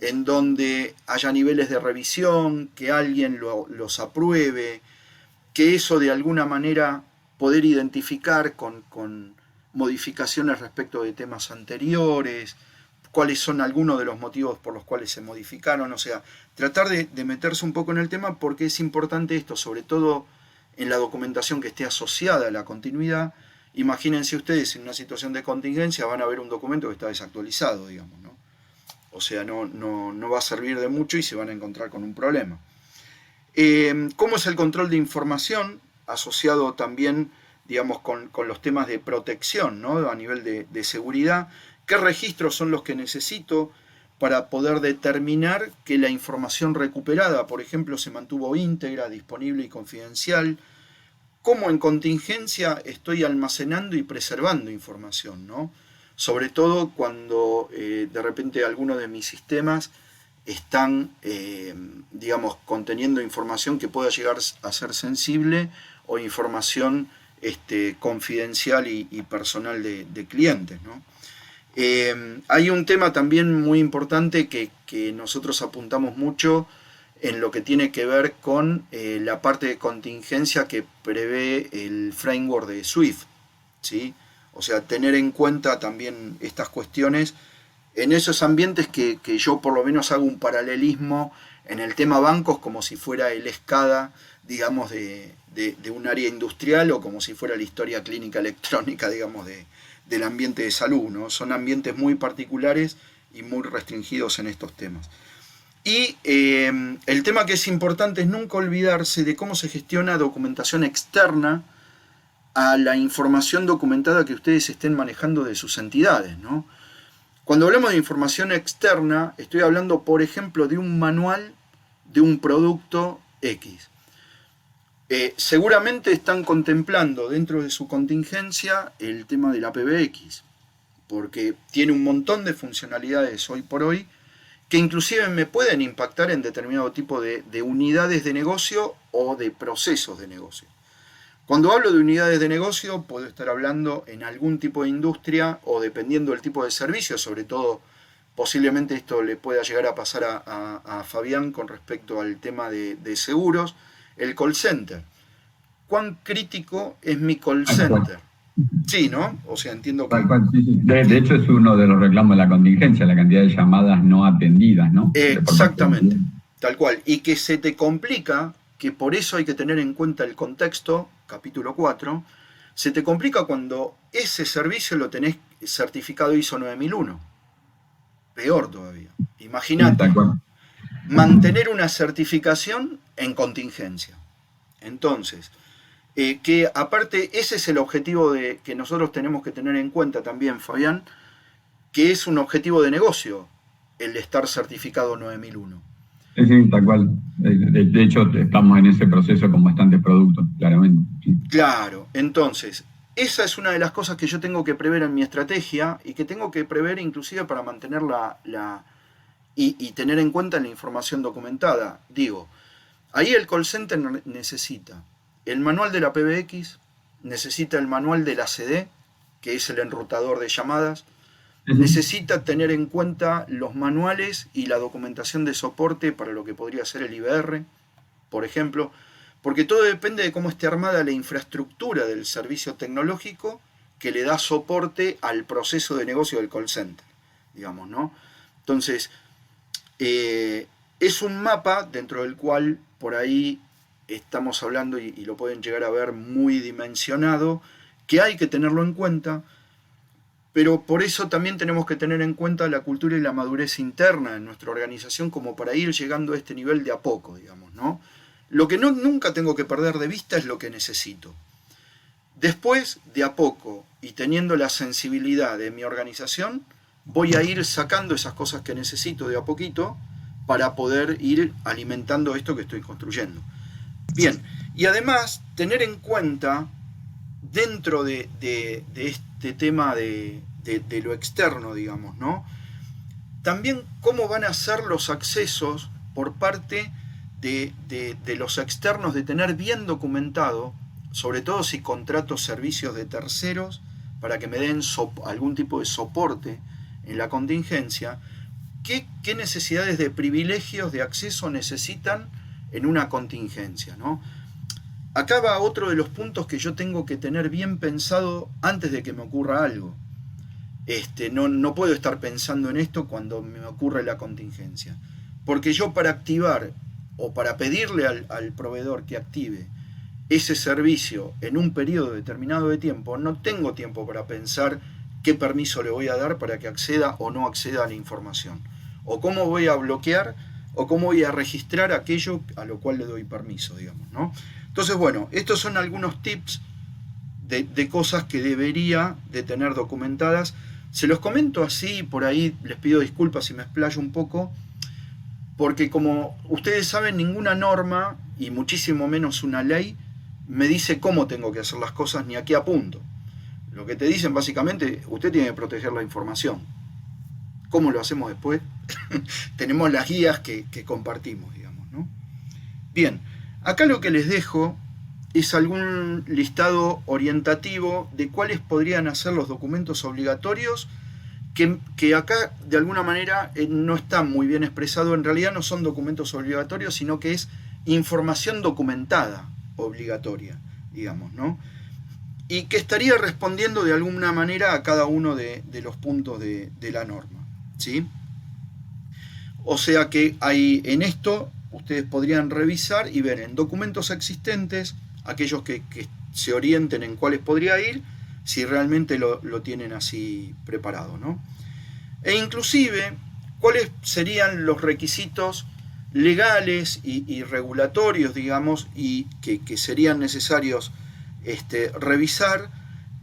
en donde haya niveles de revisión, que alguien los apruebe, que eso de alguna manera poder identificar con modificaciones respecto de temas anteriores, cuáles son algunos de los motivos por los cuales se modificaron, o sea, tratar de meterse un poco en el tema porque es importante esto, sobre todo en la documentación que esté asociada a la continuidad. Imagínense ustedes en una situación de contingencia van a ver un documento que está desactualizado, digamos, ¿no? O sea, no va a servir de mucho y se van a encontrar con un problema. ¿Cómo es el control de información? Asociado también, digamos, con los temas de protección, ¿no? A nivel de seguridad. ¿Qué registros son los que necesito para poder determinar que la información recuperada, por ejemplo, se mantuvo íntegra, disponible y confidencial? ¿Cómo en contingencia estoy almacenando y preservando información, ¿no? Sobre todo cuando de repente algunos de mis sistemas están, digamos, conteniendo información que pueda llegar a ser sensible o información confidencial y personal de clientes, ¿no? Hay un tema también muy importante que nosotros apuntamos mucho en lo que tiene que ver con la parte de contingencia que prevé el framework de Swift, ¿sí? O sea, tener en cuenta también estas cuestiones en esos ambientes que yo por lo menos hago un paralelismo en el tema bancos como si fuera el SCADA, digamos, de un área industrial o como si fuera la historia clínica electrónica, digamos, del ambiente de salud, ¿no? Son ambientes muy particulares y muy restringidos en estos temas. Y el tema que es importante es nunca olvidarse de cómo se gestiona documentación externa a la información documentada que ustedes estén manejando de sus entidades, ¿no? Cuando hablamos de información externa, estoy hablando, por ejemplo, de un manual de un producto X. Seguramente están contemplando dentro de su contingencia el tema de la PBX, porque tiene un montón de funcionalidades hoy por hoy que inclusive me pueden impactar en determinado tipo de unidades de negocio o de procesos de negocio. Cuando hablo de unidades de negocio, puedo estar hablando en algún tipo de industria o dependiendo del tipo de servicio, sobre todo posiblemente esto le pueda llegar a pasar a Fabián con respecto al tema de seguros, el call center. ¿Cuán crítico es mi call center? Sí, ¿no? O sea, entiendo que... Sí, sí. De hecho, es uno de los reclamos de la contingencia, la cantidad de llamadas no atendidas, ¿no? Exactamente, tal cual. Y que se te complica, que por eso hay que tener en cuenta el contexto, capítulo 4, se te complica cuando ese servicio lo tenés certificado ISO 9001. Peor todavía. Imagínate mantener una certificación en contingencia. Entonces, que aparte ese es el objetivo que nosotros tenemos que tener en cuenta también, Fabián, que es un objetivo de negocio, el de estar certificado 9001. Sí, tal cual. De hecho, estamos en ese proceso con bastantes productos, claramente. Sí. Claro, entonces, esa es una de las cosas que yo tengo que prever en mi estrategia y que tengo que prever inclusive para mantener y tener en cuenta la información documentada. Digo, ahí el call center necesita el manual de la PBX, necesita el manual de la CD, que es el enrutador de llamadas, necesita tener en cuenta los manuales y la documentación de soporte para lo que podría ser el IBR, por ejemplo, porque todo depende de cómo esté armada la infraestructura del servicio tecnológico que le da soporte al proceso de negocio del call center, digamos, ¿no? Entonces, es un mapa dentro del cual por ahí estamos hablando y lo pueden llegar a ver muy dimensionado, que hay que tenerlo en cuenta. Pero por eso también tenemos que tener en cuenta la cultura y la madurez interna en nuestra organización como para ir llegando a este nivel de a poco, digamos, ¿no? Lo que nunca tengo que perder de vista es lo que necesito. Después, de a poco, y teniendo la sensibilidad de mi organización, voy a ir sacando esas cosas que necesito de a poquito para poder ir alimentando esto que estoy construyendo. Bien, y además tener en cuenta dentro de este tema de lo externo, digamos, ¿no? También cómo van a ser los accesos por parte de los externos, de tener bien documentado, sobre todo si contrato servicios de terceros para que me den algún tipo de soporte en la contingencia, qué necesidades de privilegios de acceso necesitan en una contingencia, ¿no? Acá va otro de los puntos que yo tengo que tener bien pensado antes de que me ocurra algo. No puedo estar pensando en esto cuando me ocurre la contingencia, porque yo para activar o para pedirle al proveedor que active ese servicio en un periodo determinado de tiempo, no tengo tiempo para pensar qué permiso le voy a dar para que acceda o no acceda a la información, o cómo voy a bloquear o cómo voy a registrar aquello a lo cual le doy permiso, digamos, ¿no? Entonces, bueno, estos son algunos tips de cosas que debería de tener documentadas. Se los comento así, por ahí les pido disculpas si me explayo un poco, porque como ustedes saben, ninguna norma, y muchísimo menos una ley, me dice cómo tengo que hacer las cosas ni a qué apunto. Lo que te dicen básicamente, usted tiene que proteger la información. ¿Cómo lo hacemos después? Tenemos las guías que compartimos, digamos, ¿no? Bien, acá lo que les dejo es algún listado orientativo de cuáles podrían ser los documentos obligatorios que acá de alguna manera no está muy bien expresado. En realidad no son documentos obligatorios, sino que es información documentada obligatoria, digamos, ¿no? Y que estaría respondiendo de alguna manera a cada uno de los puntos de la norma, ¿sí? O sea que hay en esto, ustedes podrían revisar y ver en documentos existentes aquellos que se orienten en cuáles podría ir, si realmente lo tienen así preparado, ¿no? E inclusive, cuáles serían los requisitos legales y regulatorios, digamos, y que serían necesarios revisar,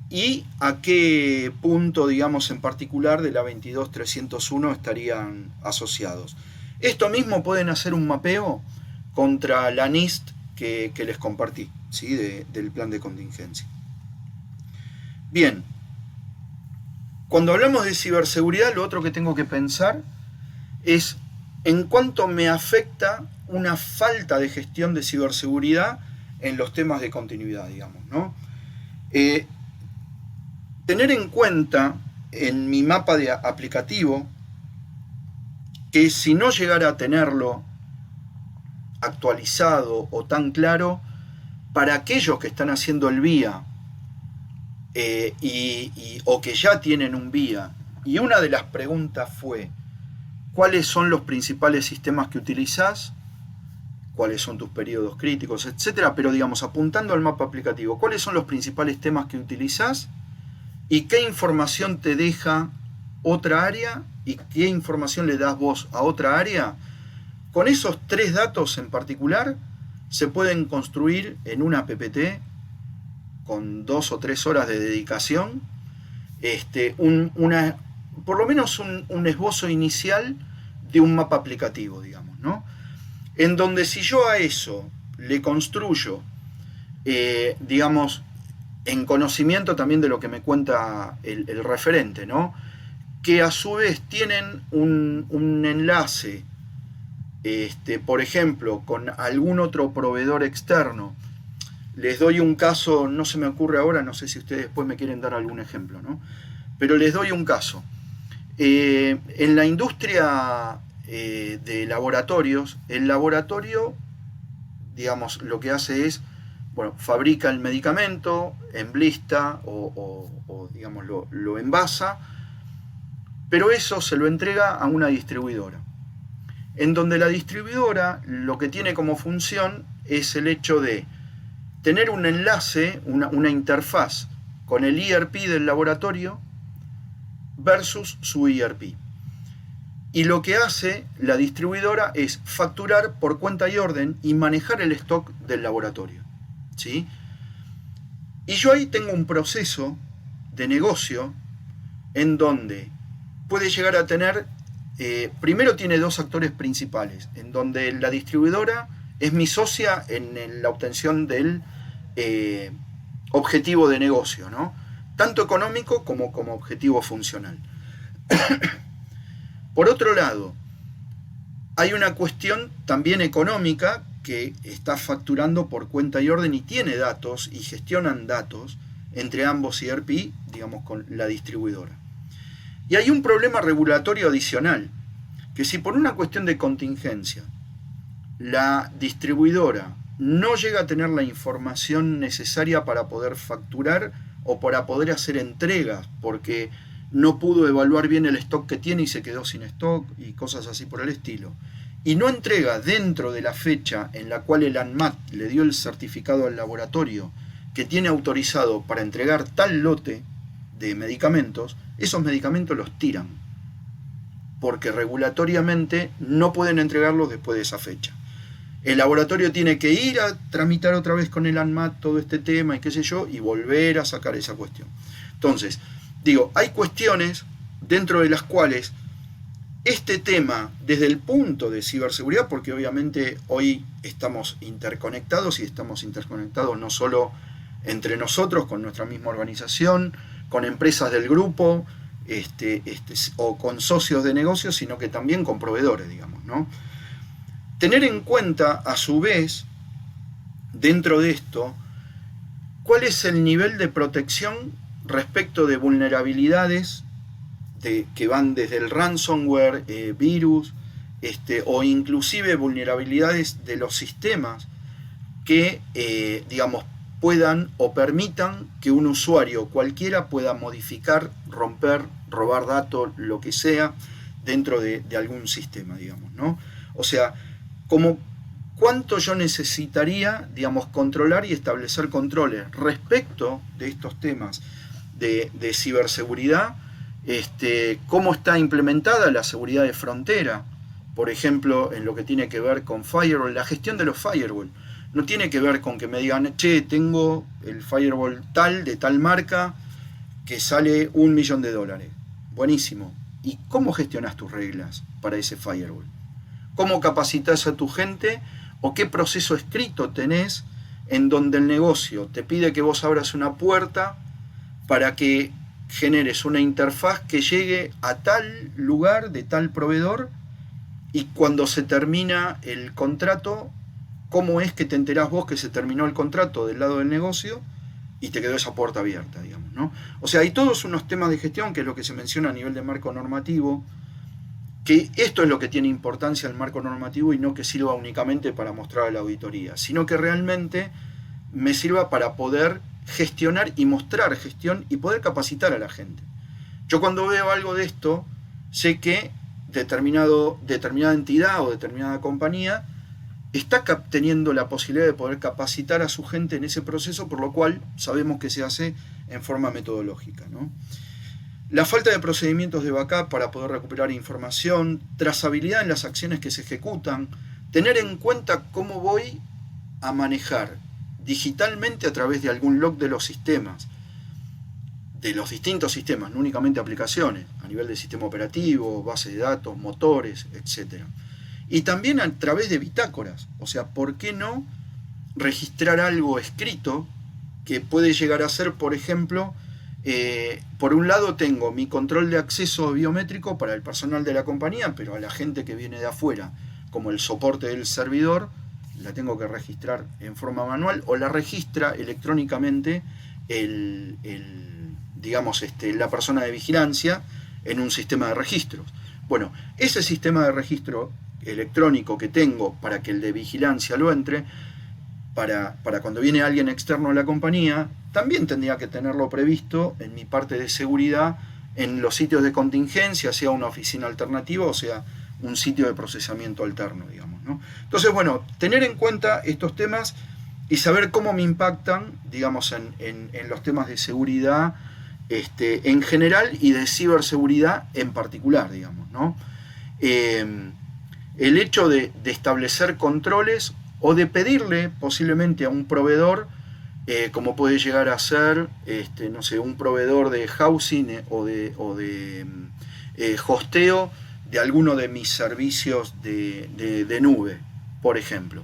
y a qué punto, digamos, en particular de la 22.301 estarían asociados. Esto mismo pueden hacer un mapeo contra la NIST que les compartí, ¿sí? Del plan de contingencia. Bien, cuando hablamos de ciberseguridad, lo otro que tengo que pensar es en cuánto me afecta una falta de gestión de ciberseguridad en los temas de continuidad, digamos, ¿no? Tener en cuenta en mi mapa de aplicativo que si no llegara a tenerlo actualizado o tan claro, para aquellos que están haciendo el vía o que ya tienen un vía, y una de las preguntas fue ¿cuáles son los principales sistemas que utilizás? ¿Cuáles son tus periodos críticos? Etcétera, pero digamos, apuntando al mapa aplicativo, ¿cuáles son los principales temas que utilizás? ¿Y qué información te deja otra área? ¿Y qué información le das vos a otra área? Con esos 3 datos en particular, se pueden construir en una PPT, con 2 o 3 horas de dedicación, por lo menos un esbozo inicial de un mapa aplicativo, digamos, ¿no? En donde si yo a eso le construyo, digamos, en conocimiento también de lo que me cuenta el referente, ¿no? Que a su vez tienen un enlace, por ejemplo, con algún otro proveedor externo. Les doy un caso, no se me ocurre ahora, no sé si ustedes después me quieren dar algún ejemplo, ¿no? Pero les doy un caso. En la industria de laboratorios, el laboratorio, digamos, lo que hace es, bueno, fabrica el medicamento, enblista o digamos, lo envasa, pero eso se lo entrega a una distribuidora, en donde la distribuidora lo que tiene como función es el hecho de tener un enlace, una interfaz con el ERP del laboratorio versus su ERP. Y lo que hace la distribuidora es facturar por cuenta y orden y manejar el stock del laboratorio, ¿sí? Y yo ahí tengo un proceso de negocio en donde puede llegar a tener, primero tiene 2 actores principales, en donde la distribuidora es mi socia en la obtención del objetivo de negocio, ¿no? Tanto económico como objetivo funcional. Por otro lado, hay una cuestión también económica que está facturando por cuenta y orden y tiene datos y gestionan datos entre ambos ERP, digamos, con la distribuidora. Y hay un problema regulatorio adicional, que si por una cuestión de contingencia la distribuidora no llega a tener la información necesaria para poder facturar o para poder hacer entregas, porque no pudo evaluar bien el stock que tiene y se quedó sin stock y cosas así por el estilo, y no entrega dentro de la fecha en la cual el ANMAT le dio el certificado al laboratorio que tiene autorizado para entregar tal lote de medicamentos, esos medicamentos los tiran, porque regulatoriamente no pueden entregarlos después de esa fecha. El laboratorio tiene que ir a tramitar otra vez con el ANMAT todo este tema y qué sé yo, y volver a sacar esa cuestión. Entonces, digo, hay cuestiones dentro de las cuales este tema, desde el punto de ciberseguridad, porque obviamente hoy estamos interconectados y estamos interconectados no solo entre nosotros, con nuestra misma organización, con empresas del grupo, o con socios de negocios, sino que también con proveedores, digamos, ¿no? Tener en cuenta, a su vez, dentro de esto, cuál es el nivel de protección respecto de vulnerabilidades que van desde el ransomware, virus, o inclusive vulnerabilidades de los sistemas que, digamos, puedan o permitan que un usuario cualquiera pueda modificar, romper, robar datos, lo que sea, dentro de algún sistema, digamos, ¿no? O sea, como cuánto yo necesitaría, digamos, controlar y establecer controles respecto de estos temas de ciberseguridad, cómo está implementada la seguridad de frontera, por ejemplo, en lo que tiene que ver con firewall, la gestión de los firewall. No tiene que ver con que me digan, che, tengo el firewall tal, de tal marca, que sale $1 millón. Buenísimo. ¿Y cómo gestionas tus reglas para ese firewall? ¿Cómo capacitas a tu gente? ¿O qué proceso escrito tenés en donde el negocio te pide que vos abras una puerta para que generes una interfaz que llegue a tal lugar de tal proveedor, y cuando se termina el contrato, cómo es que te enterás vos que se terminó el contrato del lado del negocio y te quedó esa puerta abierta, digamos, ¿no? O sea, hay todos unos temas de gestión, que es lo que se menciona a nivel de marco normativo, que esto es lo que tiene importancia el marco normativo, y no que sirva únicamente para mostrar a la auditoría, sino que realmente me sirva para poder gestionar y mostrar gestión y poder capacitar a la gente. Yo cuando veo algo de esto, sé que determinada entidad o determinada compañía está teniendo la posibilidad de poder capacitar a su gente en ese proceso, por lo cual sabemos que se hace en forma metodológica, ¿no? La falta de procedimientos de backup para poder recuperar información, trazabilidad en las acciones que se ejecutan, tener en cuenta cómo voy a manejar digitalmente a través de algún log de los sistemas, de los distintos sistemas, no únicamente aplicaciones, a nivel de sistema operativo, base de datos, motores, etc. Y también a través de bitácoras, o sea, ¿por qué no registrar algo escrito que puede llegar a ser, por ejemplo, por un lado tengo mi control de acceso biométrico para el personal de la compañía, pero a la gente que viene de afuera, como el soporte del servidor, la tengo que registrar en forma manual, o la registra electrónicamente la persona de vigilancia en un sistema de registros. Bueno, ese sistema de registro electrónico que tengo para que el de vigilancia lo entre, para cuando viene alguien externo a la compañía, también tendría que tenerlo previsto en mi parte de seguridad, en los sitios de contingencia, sea una oficina alternativa o sea un sitio de procesamiento alterno, digamos, ¿no? Entonces, bueno, tener en cuenta estos temas y saber cómo me impactan, digamos, en los temas de seguridad en general y de ciberseguridad en particular, digamos, ¿no? El hecho de establecer controles o de pedirle posiblemente a un proveedor, como puede llegar a ser, no sé, un proveedor de housing o de hosteo de alguno de mis servicios de nube, por ejemplo.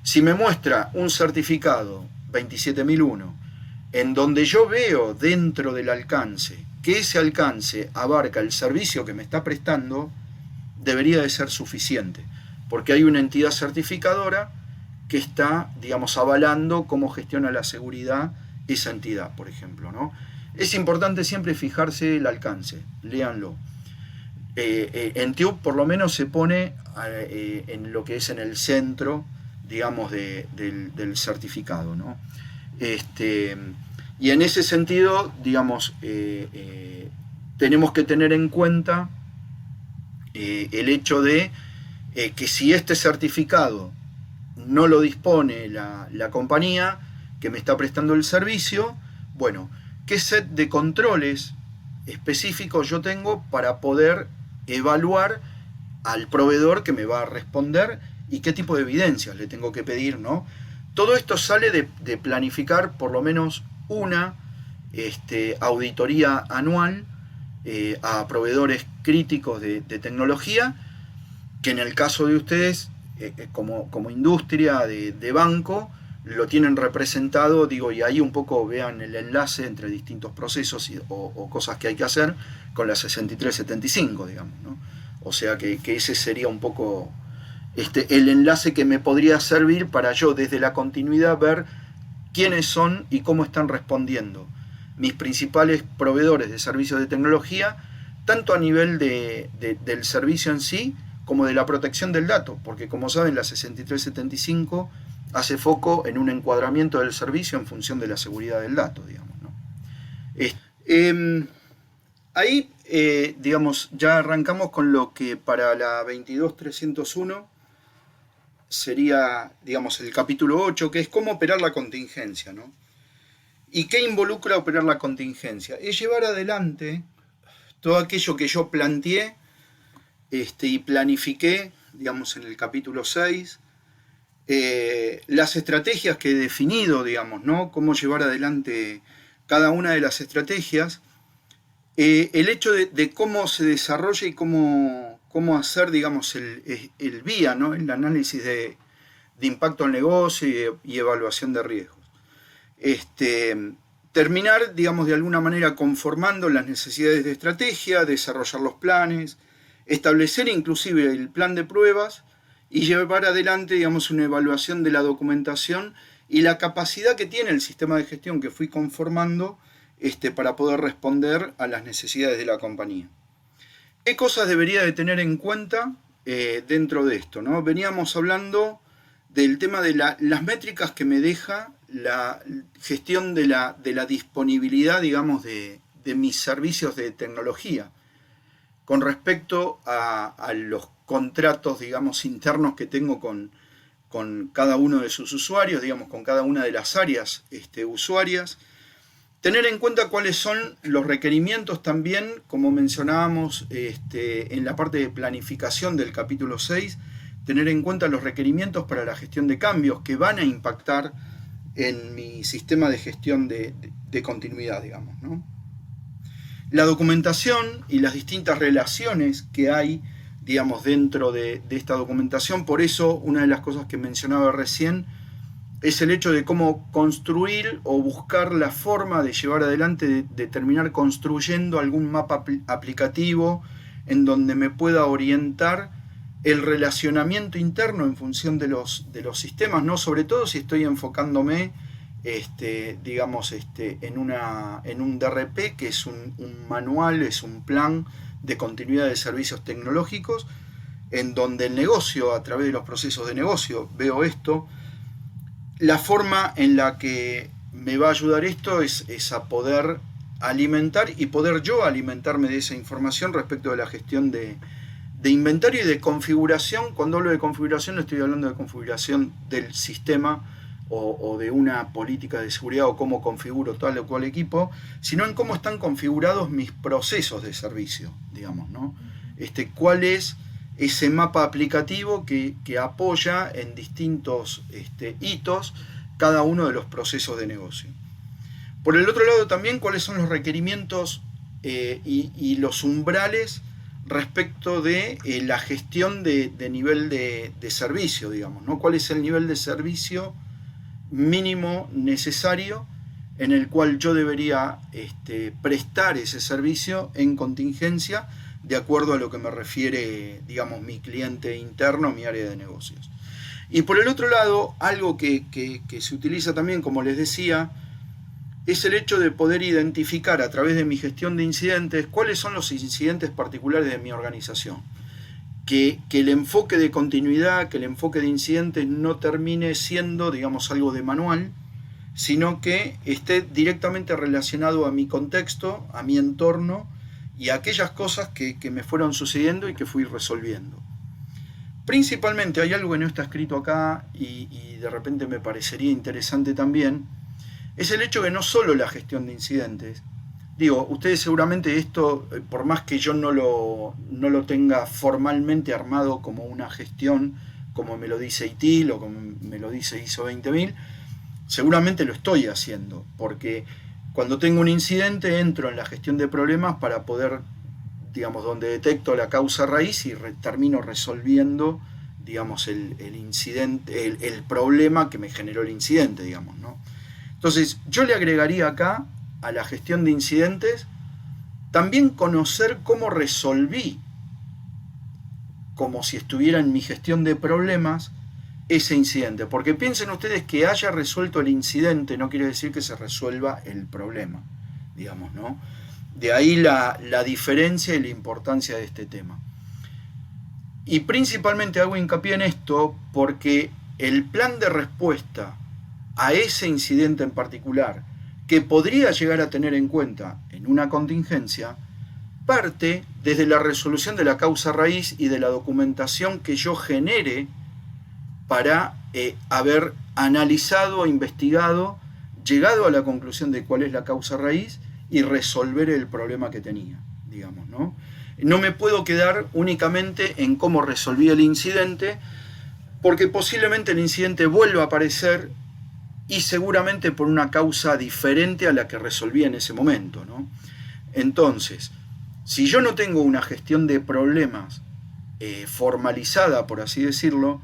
Si me muestra un certificado 27001 en donde yo veo dentro del alcance que ese alcance abarca el servicio que me está prestando, debería de ser suficiente, porque hay una entidad certificadora que está, digamos, avalando cómo gestiona la seguridad esa entidad, por ejemplo, ¿no? Es importante siempre fijarse el alcance, léanlo. En TÜV por lo menos se pone en lo que es en el centro, digamos, del certificado, ¿no? Y en ese sentido, digamos, tenemos que tener en cuenta el hecho de que si este certificado no lo dispone la compañía que me está prestando el servicio, bueno, ¿qué set de controles específicos yo tengo para poder evaluar al proveedor que me va a responder y qué tipo de evidencias le tengo que pedir, ¿no? Todo esto sale de planificar por lo menos una auditoría anual a proveedores críticos de tecnología, que en el caso de ustedes, como industria de banco, lo tienen representado, digo, y ahí un poco vean el enlace entre distintos procesos o cosas que hay que hacer con la 6375, digamos, ¿no? O sea que ese sería un poco el enlace que me podría servir para yo desde la continuidad ver quiénes son y cómo están respondiendo mis principales proveedores de servicios de tecnología, tanto a nivel del servicio en sí como de la protección del dato, porque como saben la 6375 hace foco en un encuadramiento del servicio en función de la seguridad del dato, digamos, ¿no? Ahí, digamos, ya arrancamos con lo que para la 22301 sería, digamos, el capítulo 8, que es cómo operar la contingencia, ¿no? ¿Y qué involucra operar la contingencia? Es llevar adelante todo aquello que yo planteé y planifiqué, digamos, en el capítulo 6, las estrategias que he definido, digamos, ¿no? Cómo llevar adelante cada una de las estrategias, el hecho de cómo se desarrolla y cómo hacer, digamos, el VIA, ¿no? El análisis de impacto al negocio y evaluación de riesgos. Terminar, digamos, de alguna manera conformando las necesidades de estrategia, desarrollar los planes, establecer inclusive el plan de pruebas y llevar adelante, digamos, una evaluación de la documentación y la capacidad que tiene el sistema de gestión que fui conformando para poder responder a las necesidades de la compañía. ¿Qué cosas debería de tener en cuenta dentro de esto, ¿no? Veníamos hablando del tema de las métricas que me deja la gestión de la disponibilidad, digamos, de mis servicios de tecnología con respecto a los contratos, digamos, internos que tengo con cada uno de sus usuarios, digamos, con cada una de las áreas usuarias. Tener en cuenta cuáles son los requerimientos también, como mencionábamos en la parte de planificación del capítulo 6, tener en cuenta los requerimientos para la gestión de cambios que van a impactar en mi sistema de gestión de continuidad, digamos, ¿no? La documentación y las distintas relaciones que hay, digamos, dentro de esta documentación. Por eso, una de las cosas que mencionaba recién es el hecho de cómo construir o buscar la forma de llevar adelante, de terminar construyendo algún mapa aplicativo en donde me pueda orientar el relacionamiento interno en función de los sistemas, ¿no? Sobre todo si estoy enfocándome digamos, en un DRP, que es un manual, es un plan de continuidad de servicios tecnológicos, en donde el negocio, a través de los procesos de negocio, veo esto. La forma en la que me va a ayudar esto es a poder alimentar y poder yo alimentarme de esa información respecto de la gestión de inventario y de configuración. Cuando hablo de configuración no estoy hablando de configuración del sistema o de una política de seguridad o cómo configuro tal o cual equipo, sino en cómo están configurados mis procesos de servicio, digamos, ¿no? Cuál es ese mapa aplicativo que apoya en distintos hitos cada uno de los procesos de negocio. Por el otro lado también, cuáles son los requerimientos y los umbrales respecto de la gestión de nivel de servicio, digamos, ¿no? ¿Cuál es el nivel de servicio mínimo necesario en el cual yo debería prestar ese servicio en contingencia de acuerdo a lo que me refiere, digamos, mi cliente interno, mi área de negocios. Y por el otro lado, algo que se utiliza también, como les decía, es el hecho de poder identificar a través de mi gestión de incidentes cuáles son los incidentes particulares de mi organización. Que el enfoque de continuidad, que el enfoque de incidentes no termine siendo, digamos, algo de manual, sino que esté directamente relacionado a mi contexto, a mi entorno y a aquellas cosas que me fueron sucediendo y que fui resolviendo. Principalmente hay algo que no está escrito acá y de repente me parecería interesante también, es el hecho que no solo la gestión de incidentes, digo, ustedes seguramente esto, por más que yo no lo tenga formalmente armado como una gestión, como me lo dice ITIL o como me lo dice ISO 20000, seguramente lo estoy haciendo, porque cuando tengo un incidente entro en la gestión de problemas para poder, digamos, donde detecto la causa raíz y termino resolviendo, digamos, el incidente, el problema que me generó el incidente, digamos, ¿no? Entonces, yo le agregaría acá a la gestión de incidentes también conocer cómo resolví, como si estuviera en mi gestión de problemas, ese incidente. Porque piensen ustedes que haya resuelto el incidente no quiere decir que se resuelva el problema, digamos, ¿no? De ahí la diferencia y la importancia de este tema. Y principalmente hago hincapié en esto porque el plan de respuesta a ese incidente en particular, que podría llegar a tener en cuenta en una contingencia, parte desde la resolución de la causa raíz y de la documentación que yo genere para haber analizado, investigado, llegado a la conclusión de cuál es la causa raíz y resolver el problema que tenía, digamos, ¿no? No me puedo quedar únicamente en cómo resolví el incidente, porque posiblemente el incidente vuelva a aparecer y seguramente por una causa diferente a la que resolví en ese momento, ¿no? Entonces, si yo no tengo una gestión de problemas formalizada, por así decirlo,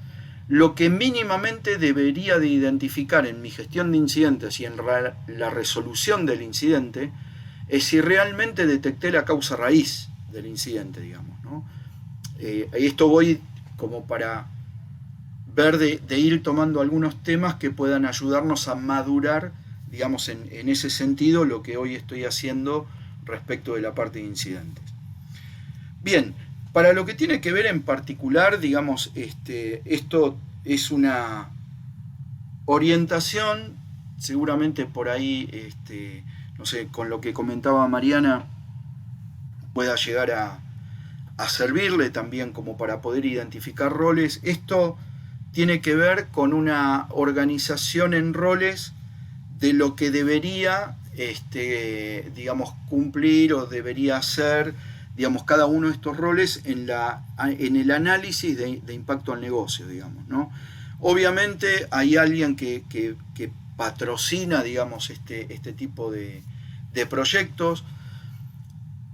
lo que mínimamente debería de identificar en mi gestión de incidentes y en la resolución del incidente es si realmente detecté la causa raíz del incidente, digamos, ¿no? Esto voy como para ver de ir tomando algunos temas que puedan ayudarnos a madurar, digamos, en ese sentido lo que hoy estoy haciendo respecto de la parte de incidentes. Bien, para lo que tiene que ver en particular, digamos, esto es una orientación, seguramente por ahí, no sé, con lo que comentaba Mariana, pueda llegar a servirle también como para poder identificar roles. Esto tiene que ver con una organización en roles de lo que debería, digamos, cumplir o debería hacer, digamos, cada uno de estos roles en el análisis de impacto al negocio, digamos, ¿no? Obviamente hay alguien que patrocina, digamos, este tipo de proyectos.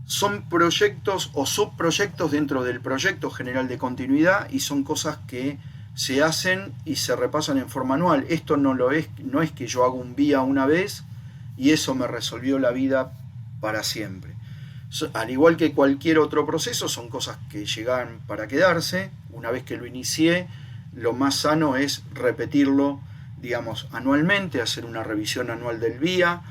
Son proyectos o subproyectos dentro del proyecto general de continuidad y son cosas que se hacen y se repasan en forma anual. Esto no es que yo hago un vía una vez y eso me resolvió la vida para siempre. Al igual que cualquier otro proceso, son cosas que llegan para quedarse. Una vez que lo inicié, lo más sano es repetirlo, digamos, anualmente, hacer una revisión anual del vía,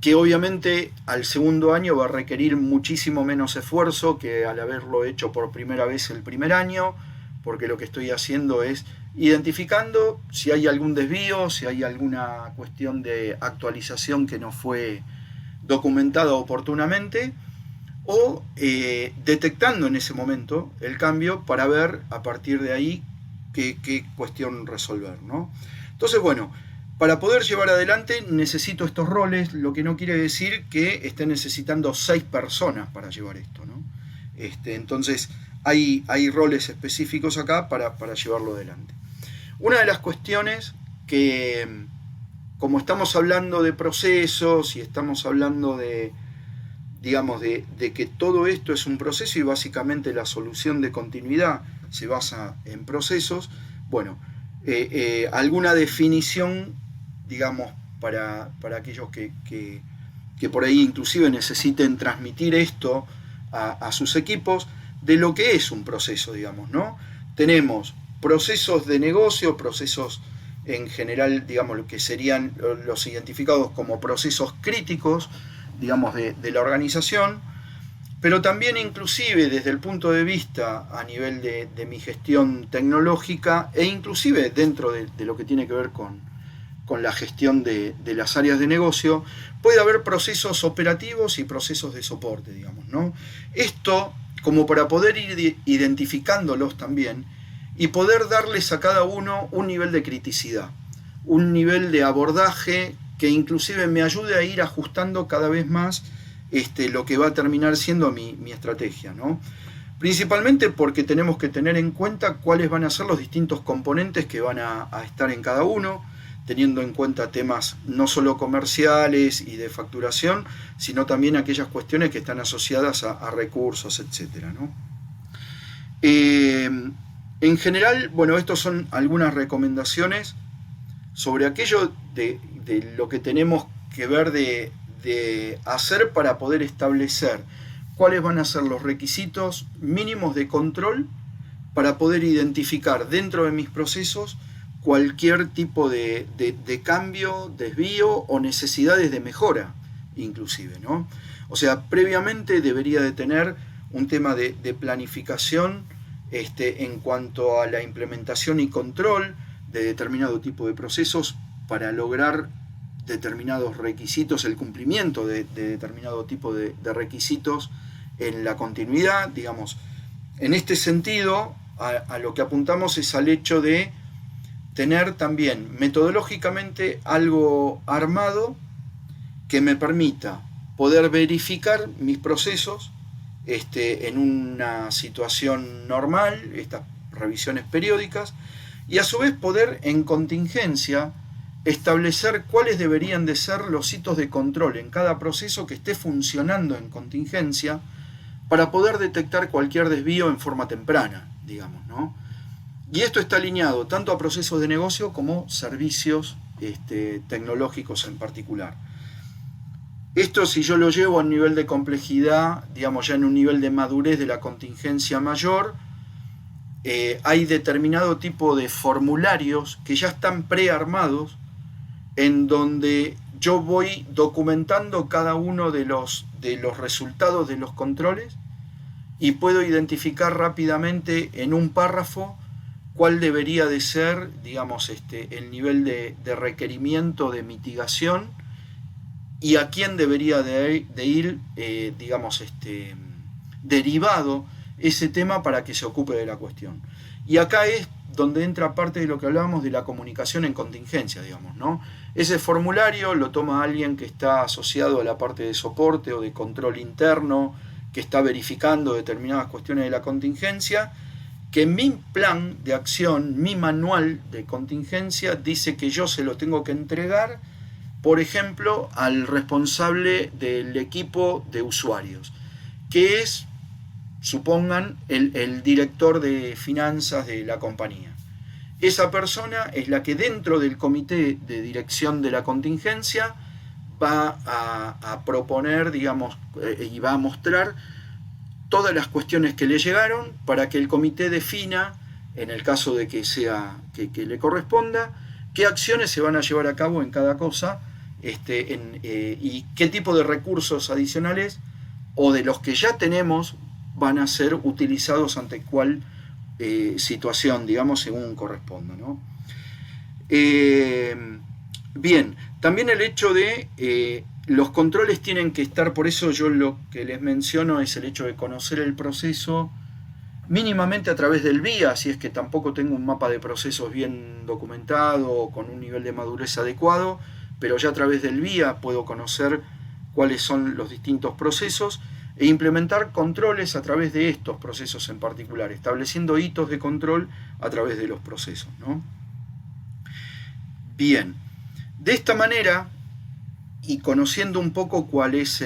que obviamente al segundo año va a requerir muchísimo menos esfuerzo que al haberlo hecho por primera vez el primer año, porque lo que estoy haciendo es identificando si hay algún desvío, si hay alguna cuestión de actualización que no fue documentada oportunamente, o detectando en ese momento el cambio para ver a partir de ahí qué cuestión resolver, ¿no? Entonces, bueno, para poder llevar adelante necesito estos roles, lo que no quiere decir que esté necesitando 6 personas para llevar esto, ¿no? Entonces, hay roles específicos acá para llevarlo adelante. Una de las cuestiones que, como estamos hablando de procesos y estamos hablando de, digamos, de que todo esto es un proceso y básicamente la solución de continuidad se basa en procesos, bueno, alguna definición, digamos, para aquellos que por ahí inclusive necesiten transmitir esto a sus equipos, de lo que es un proceso, digamos, ¿no? Tenemos procesos de negocio, procesos en general, digamos, lo que serían los identificados como procesos críticos, digamos, de la organización, pero también inclusive desde el punto de vista a nivel de mi gestión tecnológica e inclusive dentro de lo que tiene que ver con la gestión de las áreas de negocio, puede haber procesos operativos y procesos de soporte, digamos, ¿no? Esto como para poder ir identificándolos también y poder darles a cada uno un nivel de criticidad, un nivel de abordaje que inclusive me ayude a ir ajustando cada vez más lo que va a terminar siendo mi estrategia, ¿no? Principalmente porque tenemos que tener en cuenta cuáles van a ser los distintos componentes que van a estar en cada uno, teniendo en cuenta temas no solo comerciales y de facturación, sino también aquellas cuestiones que están asociadas a recursos, etc., ¿no? En general, bueno, estos son algunas recomendaciones sobre aquello de lo que tenemos que ver de hacer para poder establecer cuáles van a ser los requisitos mínimos de control para poder identificar dentro de mis procesos cualquier tipo de cambio, desvío o necesidades de mejora, inclusive, ¿no? O sea, previamente debería de tener un tema de planificación en cuanto a la implementación y control de determinado tipo de procesos para lograr determinados requisitos, el cumplimiento de determinado tipo de requisitos en la continuidad, digamos. En este sentido, a lo que apuntamos es al hecho de tener también metodológicamente algo armado que me permita poder verificar mis procesos en una situación normal, estas revisiones periódicas, y a su vez poder en contingencia establecer cuáles deberían de ser los hitos de control en cada proceso que esté funcionando en contingencia para poder detectar cualquier desvío en forma temprana, digamos, ¿no? Y esto está alineado tanto a procesos de negocio como servicios tecnológicos en particular. Esto, si yo lo llevo a un nivel de complejidad, digamos ya en un nivel de madurez de la contingencia mayor, hay determinado tipo de formularios que ya están prearmados en donde yo voy documentando cada uno de los resultados de los controles y puedo identificar rápidamente en un párrafo cuál debería de ser, digamos, el nivel de requerimiento de mitigación y a quién debería de ir, digamos, derivado ese tema para que se ocupe de la cuestión. Y acá es donde entra parte de lo que hablábamos de la comunicación en contingencia, digamos, ¿no? Ese formulario lo toma alguien que está asociado a la parte de soporte o de control interno, que está verificando determinadas cuestiones de la contingencia, que mi plan de acción, mi manual de contingencia, dice que yo se lo tengo que entregar, por ejemplo, al responsable del equipo de usuarios, que es, supongan, el director de finanzas de la compañía. Esa persona es la que dentro del comité de dirección de la contingencia va a proponer, digamos, y va a mostrar todas las cuestiones que le llegaron para que el comité defina, en el caso de que sea que le corresponda, qué acciones se van a llevar a cabo en cada cosa y qué tipo de recursos adicionales o de los que ya tenemos van a ser utilizados ante cuál situación, digamos, según corresponda, ¿no? Bien, también el hecho de los controles tienen que estar, por eso yo lo que les menciono es el hecho de conocer el proceso mínimamente a través del VIA, si es que tampoco tengo un mapa de procesos bien documentado o con un nivel de madurez adecuado, pero ya a través del VIA puedo conocer cuáles son los distintos procesos e implementar controles a través de estos procesos en particular, estableciendo hitos de control a través de los procesos, ¿no? Bien, de esta manera, y conociendo un poco cuál es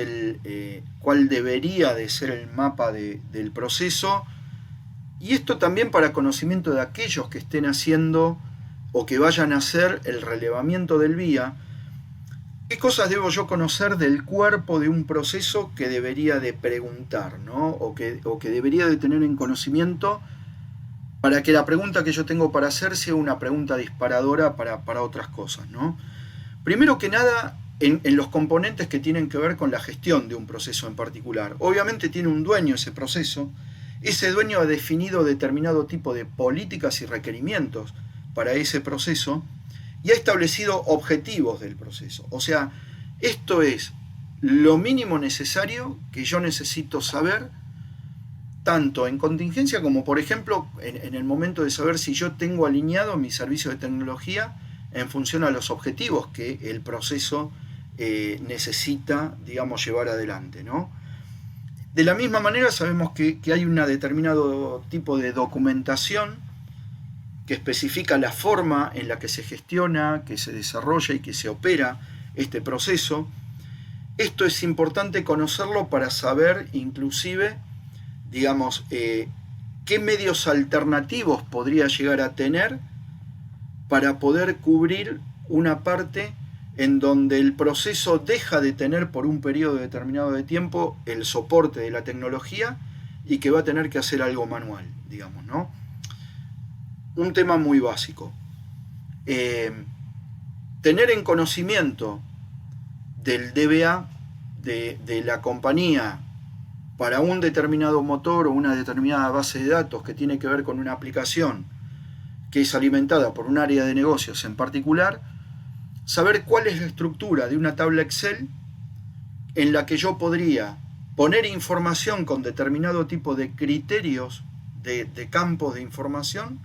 cuál debería de ser el mapa del proceso, y esto también para conocimiento de aquellos que estén haciendo o que vayan a hacer el relevamiento del VIA, ¿Qué cosas debo yo conocer del cuerpo de un proceso que debería de preguntar, ¿no? o que debería de tener en conocimiento para que la pregunta que yo tengo para hacer sea una pregunta disparadora para otras cosas, ¿no? Primero que nada, en los componentes que tienen que ver con la gestión de un proceso en particular. Obviamente tiene un dueño ese proceso. Ese dueño ha definido determinado tipo de políticas y requerimientos para ese proceso y ha establecido objetivos del proceso. O sea, esto es lo mínimo necesario que yo necesito saber, tanto en contingencia como, por ejemplo, en el momento de saber si yo tengo alineado mi servicio de tecnología en función a los objetivos que el proceso necesita, digamos, llevar adelante, ¿no? De la misma manera sabemos que hay un determinado tipo de documentación que especifica la forma en la que se gestiona, que se desarrolla y que se opera este proceso. Esto es importante conocerlo para saber, inclusive, digamos, qué medios alternativos podría llegar a tener para poder cubrir una parte en donde el proceso deja de tener por un periodo determinado de tiempo el soporte de la tecnología y que va a tener que hacer algo manual, digamos, ¿no? Un tema muy básico. Tener en conocimiento del DBA de la compañía para un determinado motor o una determinada base de datos que tiene que ver con una aplicación que es alimentada por un área de negocios en particular, saber cuál es la estructura de una tabla Excel en la que yo podría poner información con determinado tipo de criterios de campos de información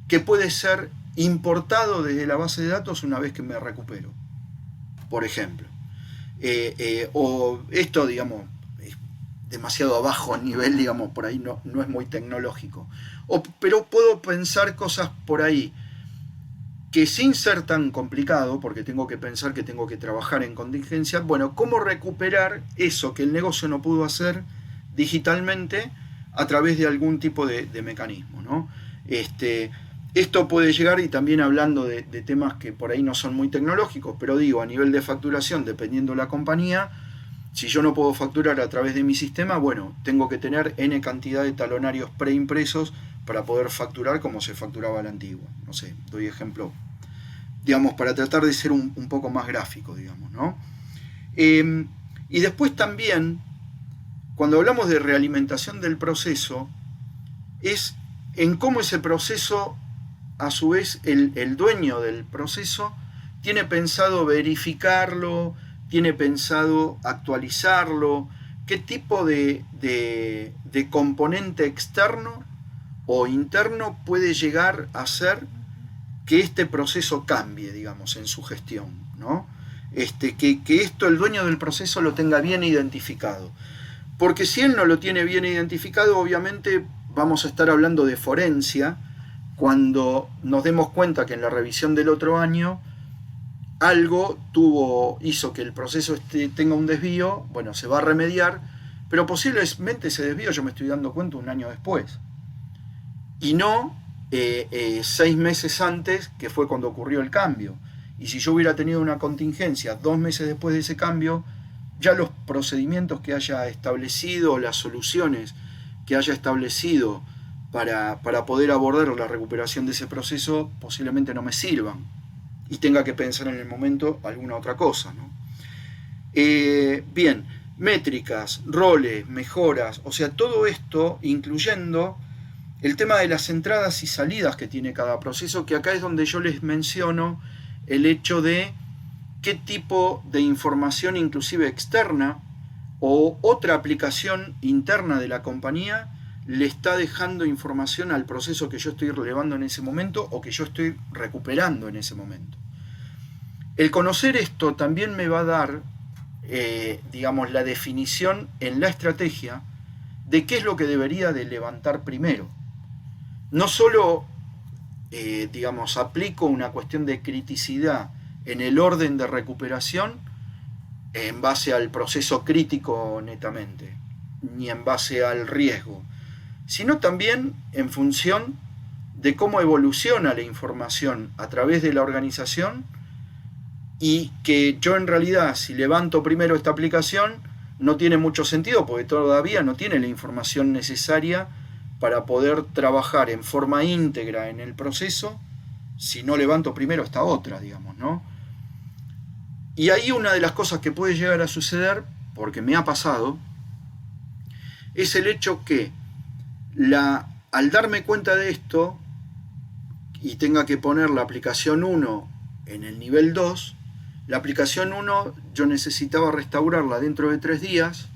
que puede ser importado desde la base de datos una vez que me recupero, por ejemplo. O esto, digamos, es demasiado abajo a nivel, digamos, por ahí no es muy tecnológico. Pero puedo pensar cosas por ahí que sin ser tan complicado, porque tengo que pensar que tengo que trabajar en contingencia, bueno, cómo recuperar eso que el negocio no pudo hacer digitalmente a través de algún tipo de mecanismo, ¿no? Esto puede llegar, y también hablando de temas que por ahí no son muy tecnológicos, pero digo, a nivel de facturación, dependiendo de la compañía, si yo no puedo facturar a través de mi sistema, bueno, tengo que tener N cantidad de talonarios preimpresos para poder facturar como se facturaba a la antigua. No sé, doy ejemplo, digamos, para tratar de ser un poco más gráfico, digamos, ¿no? Y después también, cuando hablamos de realimentación del proceso, es en cómo ese proceso, a su vez, el dueño del proceso tiene pensado verificarlo, tiene pensado actualizarlo, qué tipo de componente externo o interno puede llegar a hacer que este proceso cambie, digamos, en su gestión, ¿no? Que esto el dueño del proceso lo tenga bien identificado. Porque si él no lo tiene bien identificado, obviamente vamos a estar hablando de forencia cuando nos demos cuenta que en la revisión del otro año algo hizo que el proceso tenga un desvío. Bueno, se va a remediar, pero posiblemente ese desvío yo me estoy dando cuenta un año después. Y no 6 meses antes, que fue cuando ocurrió el cambio. Y si yo hubiera tenido una contingencia 2 meses después de ese cambio, ya los procedimientos que haya establecido, las soluciones que haya establecido para poder abordar la recuperación de ese proceso, posiblemente no me sirvan y tenga que pensar en el momento alguna otra cosa, ¿no? Bien, métricas, roles, mejoras, o sea, todo esto incluyendo el tema de las entradas y salidas que tiene cada proceso, que acá es donde yo les menciono el hecho de qué tipo de información, inclusive externa, o otra aplicación interna de la compañía, le está dejando información al proceso que yo estoy relevando en ese momento o que yo estoy recuperando en ese momento. El conocer esto también me va a dar, digamos, la definición en la estrategia de qué es lo que debería de levantar primero. No solo, digamos, aplico una cuestión de criticidad en el orden de recuperación en base al proceso crítico netamente, ni en base al riesgo, sino también en función de cómo evoluciona la información a través de la organización y que yo en realidad, si levanto primero esta aplicación, no tiene mucho sentido porque todavía no tiene la información necesaria para poder trabajar en forma íntegra en el proceso si no levanto primero esta otra, digamos, ¿no? Y ahí una de las cosas que puede llegar a suceder, porque me ha pasado, es el hecho que al darme cuenta de esto y tenga que poner la aplicación 1 en el nivel 2, la aplicación 1 yo necesitaba restaurarla dentro de 3 días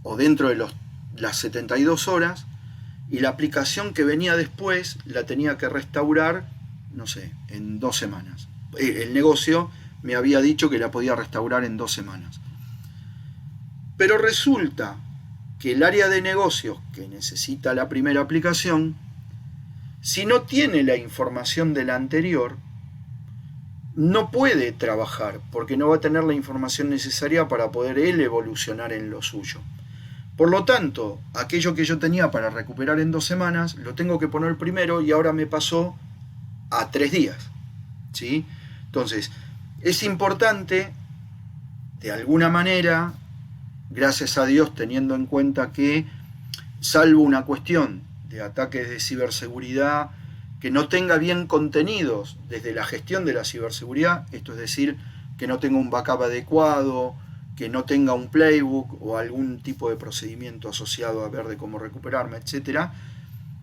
o dentro de las 72 horas, y la aplicación que venía después la tenía que restaurar, no sé, en 2 semanas. El negocio me había dicho que la podía restaurar en 2 semanas. Pero resulta que el área de negocios que necesita la primera aplicación, si no tiene la información de la anterior, no puede trabajar, porque no va a tener la información necesaria para poder él evolucionar en lo suyo. Por lo tanto, aquello que yo tenía para recuperar en 2 semanas, lo tengo que poner primero y ahora me pasó a 3 días. ¿Sí? Entonces, es importante, de alguna manera, gracias a Dios, teniendo en cuenta que, salvo una cuestión de ataques de ciberseguridad que no tenga bien contenidos desde la gestión de la ciberseguridad, esto es decir, que no tenga un backup adecuado, que no tenga un playbook o algún tipo de procedimiento asociado a ver de cómo recuperarme, etc.,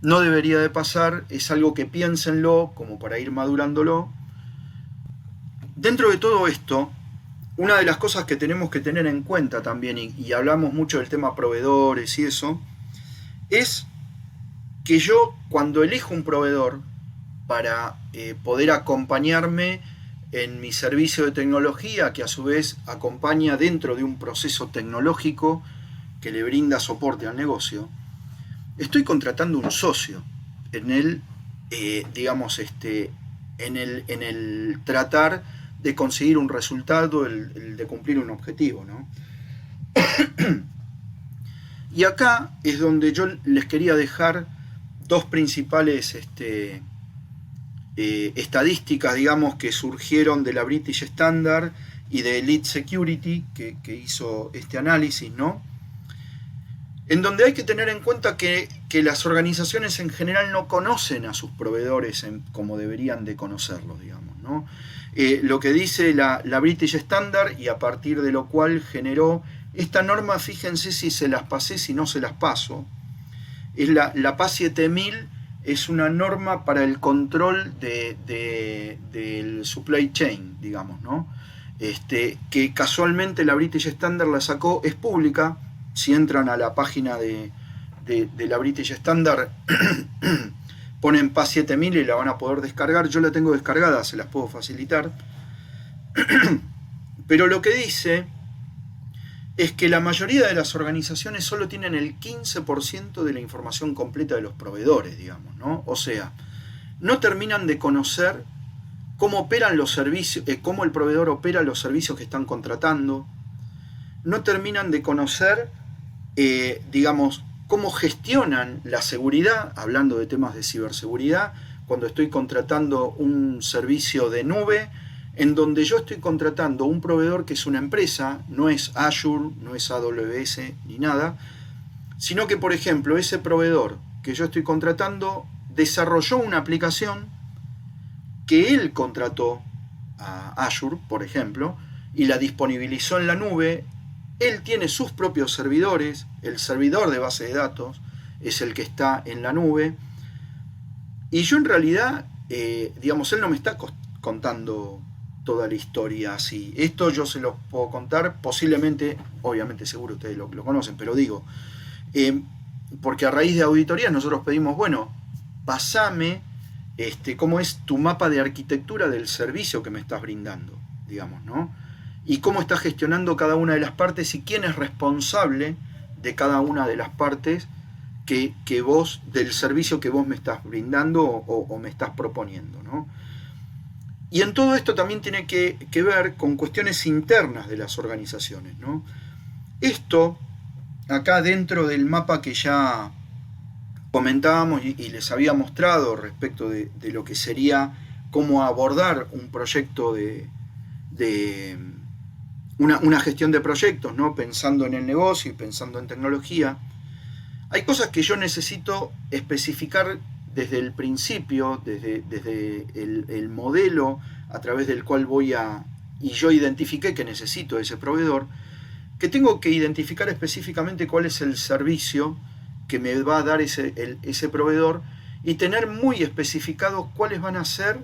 no debería de pasar. Es algo que piénsenlo como para ir madurándolo. Dentro de todo esto, una de las cosas que tenemos que tener en cuenta también, y hablamos mucho del tema proveedores y eso, es que yo, cuando elijo un proveedor para poder acompañarme en mi servicio de tecnología, que a su vez acompaña dentro de un proceso tecnológico que le brinda soporte al negocio, estoy contratando un socio en el, en el tratar de conseguir un resultado, el de cumplir un objetivo, ¿no? Y acá es donde yo les quería dejar 2 principales estadísticas, digamos, que surgieron de la British Standard y de Elite Security, que hizo este análisis, ¿no? En donde hay que tener en cuenta que las organizaciones en general no conocen a sus proveedores como deberían de conocerlos, digamos, ¿no? Lo que dice la British Standard, y a partir de lo cual generó esta norma, fíjense si se las pasé, si no se las paso, es la PAS 7000, es una norma para el control del supply chain, digamos, ¿no? Que casualmente la British Standard la sacó, es pública. Si entran a la página de la British Standard, ponen PAS 7000 y la van a poder descargar. Yo la tengo descargada, se las puedo facilitar. Pero lo que dice es que la mayoría de las organizaciones solo tienen el 15% de la información completa de los proveedores, digamos, ¿no? O sea, no terminan de conocer cómo operan los servicios, cómo el proveedor opera los servicios que están contratando. No terminan de conocer, digamos, cómo gestionan la seguridad, hablando de temas de ciberseguridad, cuando estoy contratando un servicio de nube, en donde yo estoy contratando un proveedor que es una empresa, no es Azure, no es AWS ni nada, sino que, por ejemplo, ese proveedor que yo estoy contratando desarrolló una aplicación que él contrató a Azure, por ejemplo, y la disponibilizó en la nube. Él tiene sus propios servidores, el servidor de base de datos es el que está en la nube, y yo en realidad, digamos, él no me está contando toda la historia así. Esto yo se los puedo contar, posiblemente, obviamente seguro ustedes lo conocen, pero digo, porque a raíz de auditorías nosotros pedimos, bueno, pasame cómo es tu mapa de arquitectura del servicio que me estás brindando, digamos, ¿no? Y cómo estás gestionando cada una de las partes y quién es responsable de cada una de las partes que vos, del servicio que vos me estás brindando o me estás proponiendo, ¿no? Y en todo esto también tiene que ver con cuestiones internas de las organizaciones, ¿no? Esto, acá dentro del mapa que ya comentábamos y les había mostrado respecto de lo que sería cómo abordar un proyecto de una gestión de proyectos, ¿no? Pensando en el negocio y pensando en tecnología, hay cosas que yo necesito especificar desde el principio, desde el modelo a través del cual y yo identifiqué que necesito ese proveedor, que tengo que identificar específicamente cuál es el servicio que me va a dar ese proveedor y tener muy especificados cuáles van a ser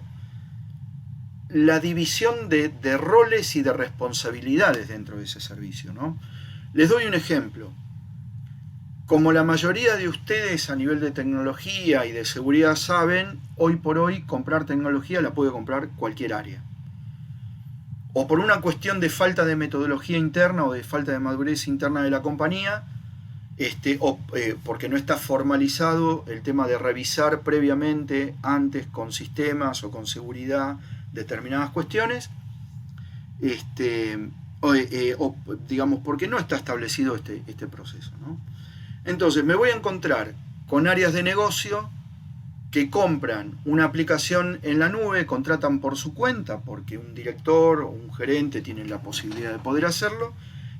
la división de roles y de responsabilidades dentro de ese servicio, ¿no? Les doy un ejemplo. Como la mayoría de ustedes a nivel de tecnología y de seguridad saben, hoy por hoy comprar tecnología la puede comprar cualquier área. O por una cuestión de falta de metodología interna o de falta de madurez interna de la compañía, porque no está formalizado el tema de revisar previamente, antes, con sistemas o con seguridad, determinadas cuestiones, o digamos, porque no está establecido este proceso, ¿no? Entonces me voy a encontrar con áreas de negocio que compran una aplicación en la nube, contratan por su cuenta, porque un director o un gerente tienen la posibilidad de poder hacerlo,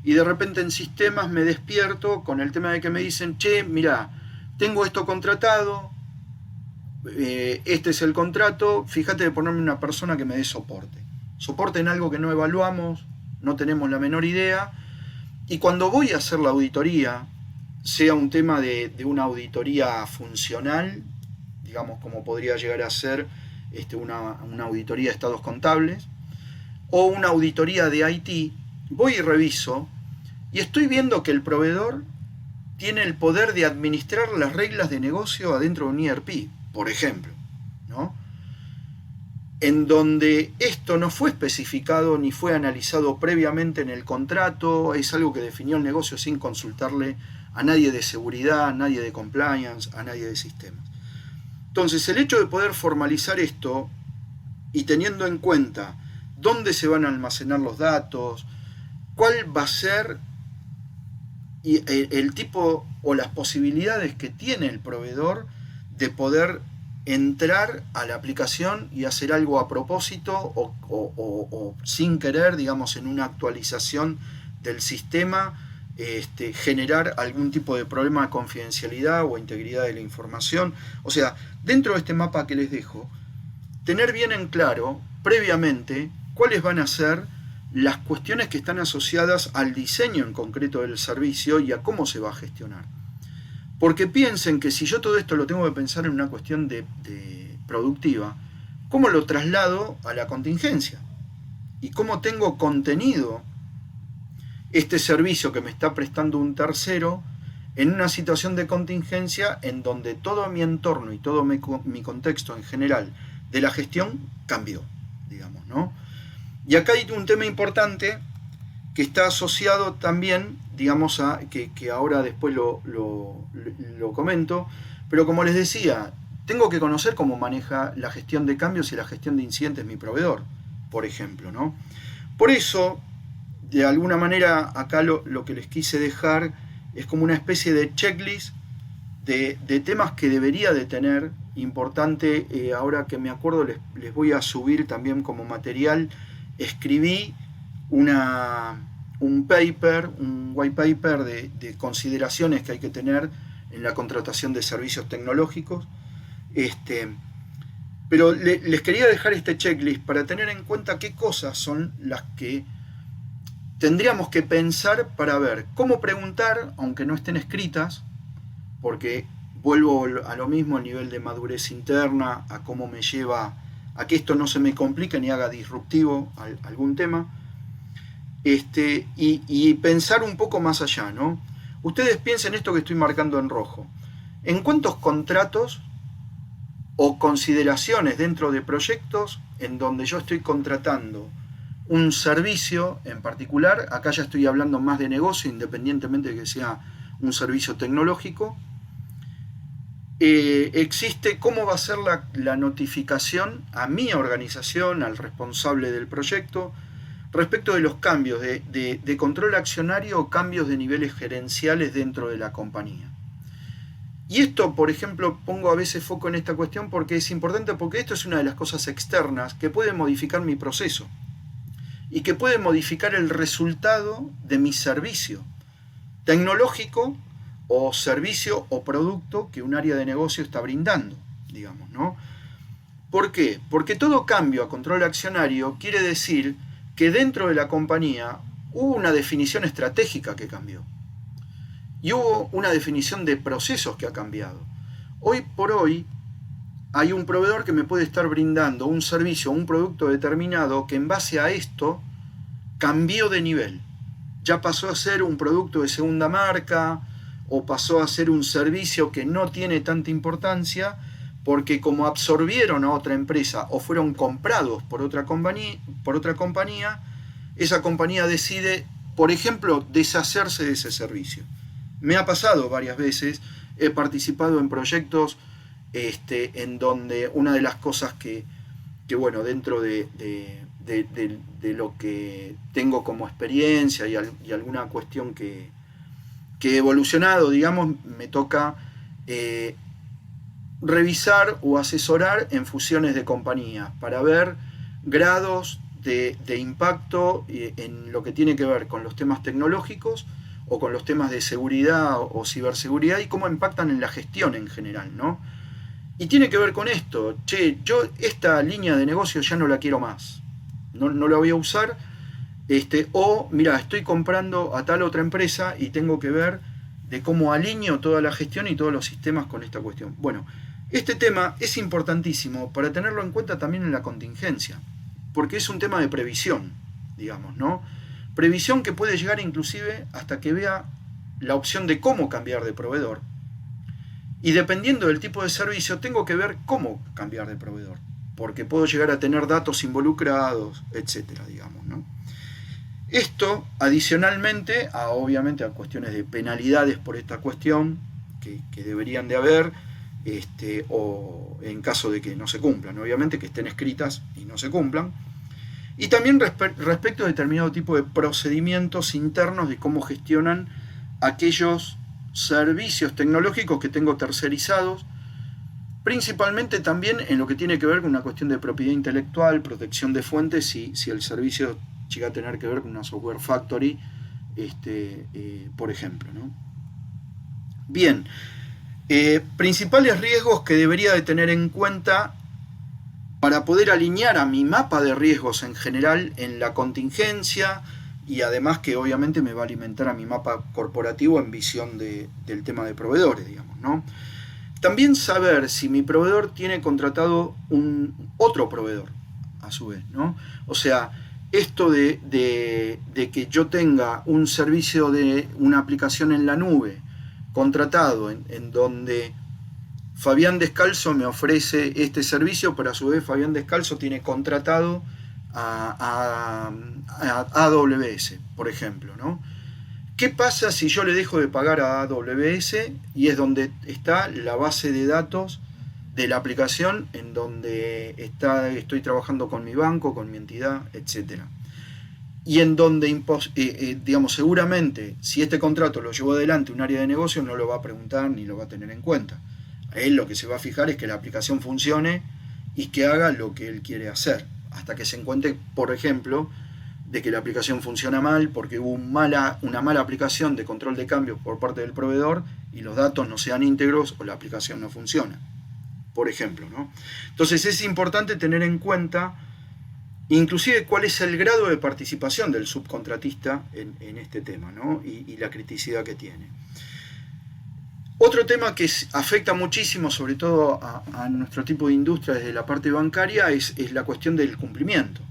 y de repente en sistemas me despierto con el tema de que me dicen, che, mira, tengo esto contratado, este es el contrato, fíjate de ponerme una persona que me dé soporte. Soporte en algo que no evaluamos, no tenemos la menor idea, y cuando voy a hacer la auditoría, sea un tema de una auditoría funcional, digamos como podría llegar a ser una auditoría de estados contables, o una auditoría de IT, voy y reviso, y estoy viendo que el proveedor tiene el poder de administrar las reglas de negocio adentro de un ERP, por ejemplo, ¿no? En donde esto no fue especificado ni fue analizado previamente en el contrato, es algo que definió el negocio sin consultarle a nadie de seguridad, a nadie de compliance, a nadie de sistemas. Entonces, el hecho de poder formalizar esto y teniendo en cuenta dónde se van a almacenar los datos, cuál va a ser el tipo o las posibilidades que tiene el proveedor de poder entrar a la aplicación y hacer algo a propósito o sin querer, digamos, en una actualización del sistema, generar algún tipo de problema de confidencialidad o integridad de la información. O sea, dentro de este mapa que les dejo, tener bien en claro previamente cuáles van a ser las cuestiones que están asociadas al diseño en concreto del servicio y a cómo se va a gestionar. Porque piensen que si yo todo esto lo tengo que pensar en una cuestión de productiva, ¿cómo lo traslado a la contingencia? ¿Y cómo tengo contenido este servicio que me está prestando un tercero en una situación de contingencia en donde todo mi entorno y todo mi contexto en general de la gestión cambió, digamos, ¿no? Y acá hay un tema importante que está asociado también, digamos, a que ahora después lo comento, pero como les decía, tengo que conocer cómo maneja la gestión de cambios y la gestión de incidentes mi proveedor, por ejemplo, ¿no? Por eso, de alguna manera, acá lo que les quise dejar es como una especie de checklist de temas que debería de tener, importante, ahora que me acuerdo les voy a subir también como material, escribí un paper, un white paper de consideraciones que hay que tener en la contratación de servicios tecnológicos, pero les quería dejar este checklist para tener en cuenta qué cosas son las que tendríamos que pensar para ver cómo preguntar, aunque no estén escritas, porque vuelvo a lo mismo, a nivel de madurez interna, a cómo me lleva a que esto no se me complique ni haga disruptivo algún tema, y pensar un poco más allá, ¿no? Ustedes piensen esto que estoy marcando en rojo. ¿En cuántos contratos o consideraciones dentro de proyectos en donde yo estoy contratando un servicio en particular, acá ya estoy hablando más de negocio, independientemente de que sea un servicio tecnológico, existe cómo va a ser la notificación a mi organización, al responsable del proyecto, respecto de los cambios de control accionario o cambios de niveles gerenciales dentro de la compañía. Y esto, por ejemplo, pongo a veces foco en esta cuestión porque es importante, porque esto es una de las cosas externas que puede modificar mi proceso y que puede modificar el resultado de mi servicio tecnológico o servicio o producto que un área de negocio está brindando, digamos, ¿no? ¿Por qué? Porque todo cambio a control accionario quiere decir que dentro de la compañía hubo una definición estratégica que cambió y hubo una definición de procesos que ha cambiado. Hoy por hoy hay un proveedor que me puede estar brindando un servicio o un producto determinado que en base a esto cambió de nivel. Ya pasó a ser un producto de segunda marca o pasó a ser un servicio que no tiene tanta importancia porque como absorbieron a otra empresa o fueron comprados por otra compañía, esa compañía decide, por ejemplo, deshacerse de ese servicio. Me ha pasado varias veces, he participado en proyectos en donde una de las cosas que bueno, dentro de lo que tengo como experiencia y alguna cuestión que he evolucionado, digamos, me toca revisar o asesorar en fusiones de compañías para ver grados de impacto en lo que tiene que ver con los temas tecnológicos o con los temas de seguridad o ciberseguridad y cómo impactan en la gestión en general, ¿no? Y tiene que ver con esto, yo esta línea de negocio ya no la quiero más, no la voy a usar, o mira, estoy comprando a tal otra empresa y tengo que ver de cómo alineo toda la gestión y todos los sistemas con esta cuestión. Bueno, este tema es importantísimo para tenerlo en cuenta también en la contingencia, porque es un tema de previsión, digamos, ¿no? Previsión que puede llegar inclusive hasta que vea la opción de cómo cambiar de proveedor. Y dependiendo del tipo de servicio, tengo que ver cómo cambiar de proveedor, porque puedo llegar a tener datos involucrados, etcétera, digamos, ¿no? Esto, adicionalmente, obviamente a cuestiones de penalidades por esta cuestión, que deberían de haber, o en caso de que no se cumplan, obviamente que estén escritas y no se cumplan, y también respecto a determinado tipo de procedimientos internos de cómo gestionan aquellos servicios tecnológicos que tengo tercerizados, principalmente también en lo que tiene que ver con una cuestión de propiedad intelectual, protección de fuentes, si el servicio llega a tener que ver con una software factory, por ejemplo, ¿no? Bien, principales riesgos que debería de tener en cuenta para poder alinear a mi mapa de riesgos en general en la contingencia, y además que obviamente me va a alimentar a mi mapa corporativo en visión del tema de proveedores, digamos, ¿no? También saber si mi proveedor tiene contratado otro proveedor, a su vez, ¿no? O sea, esto de que yo tenga un servicio de una aplicación en la nube contratado en donde Fabián Descalzo me ofrece este servicio, pero a su vez Fabián Descalzo tiene contratado a AWS, por ejemplo, ¿no? ¿Qué pasa si yo le dejo de pagar a AWS y es donde está la base de datos de la aplicación en donde estoy trabajando con mi banco, con mi entidad, etcétera? Y en donde, digamos, seguramente, si este contrato lo llevó adelante un área de negocio, no lo va a preguntar ni lo va a tener en cuenta. A él lo que se va a fijar es que la aplicación funcione y que haga lo que él quiere hacer, hasta que se encuentre, por ejemplo, de que la aplicación funciona mal porque hubo una mala aplicación de control de cambios por parte del proveedor y los datos no sean íntegros o la aplicación no funciona, por ejemplo, ¿no? Entonces es importante tener en cuenta inclusive cuál es el grado de participación del subcontratista en este tema, ¿no? Y la criticidad que tiene. Otro tema que afecta muchísimo, sobre todo a nuestro tipo de industria desde la parte bancaria, es la cuestión del cumplimiento.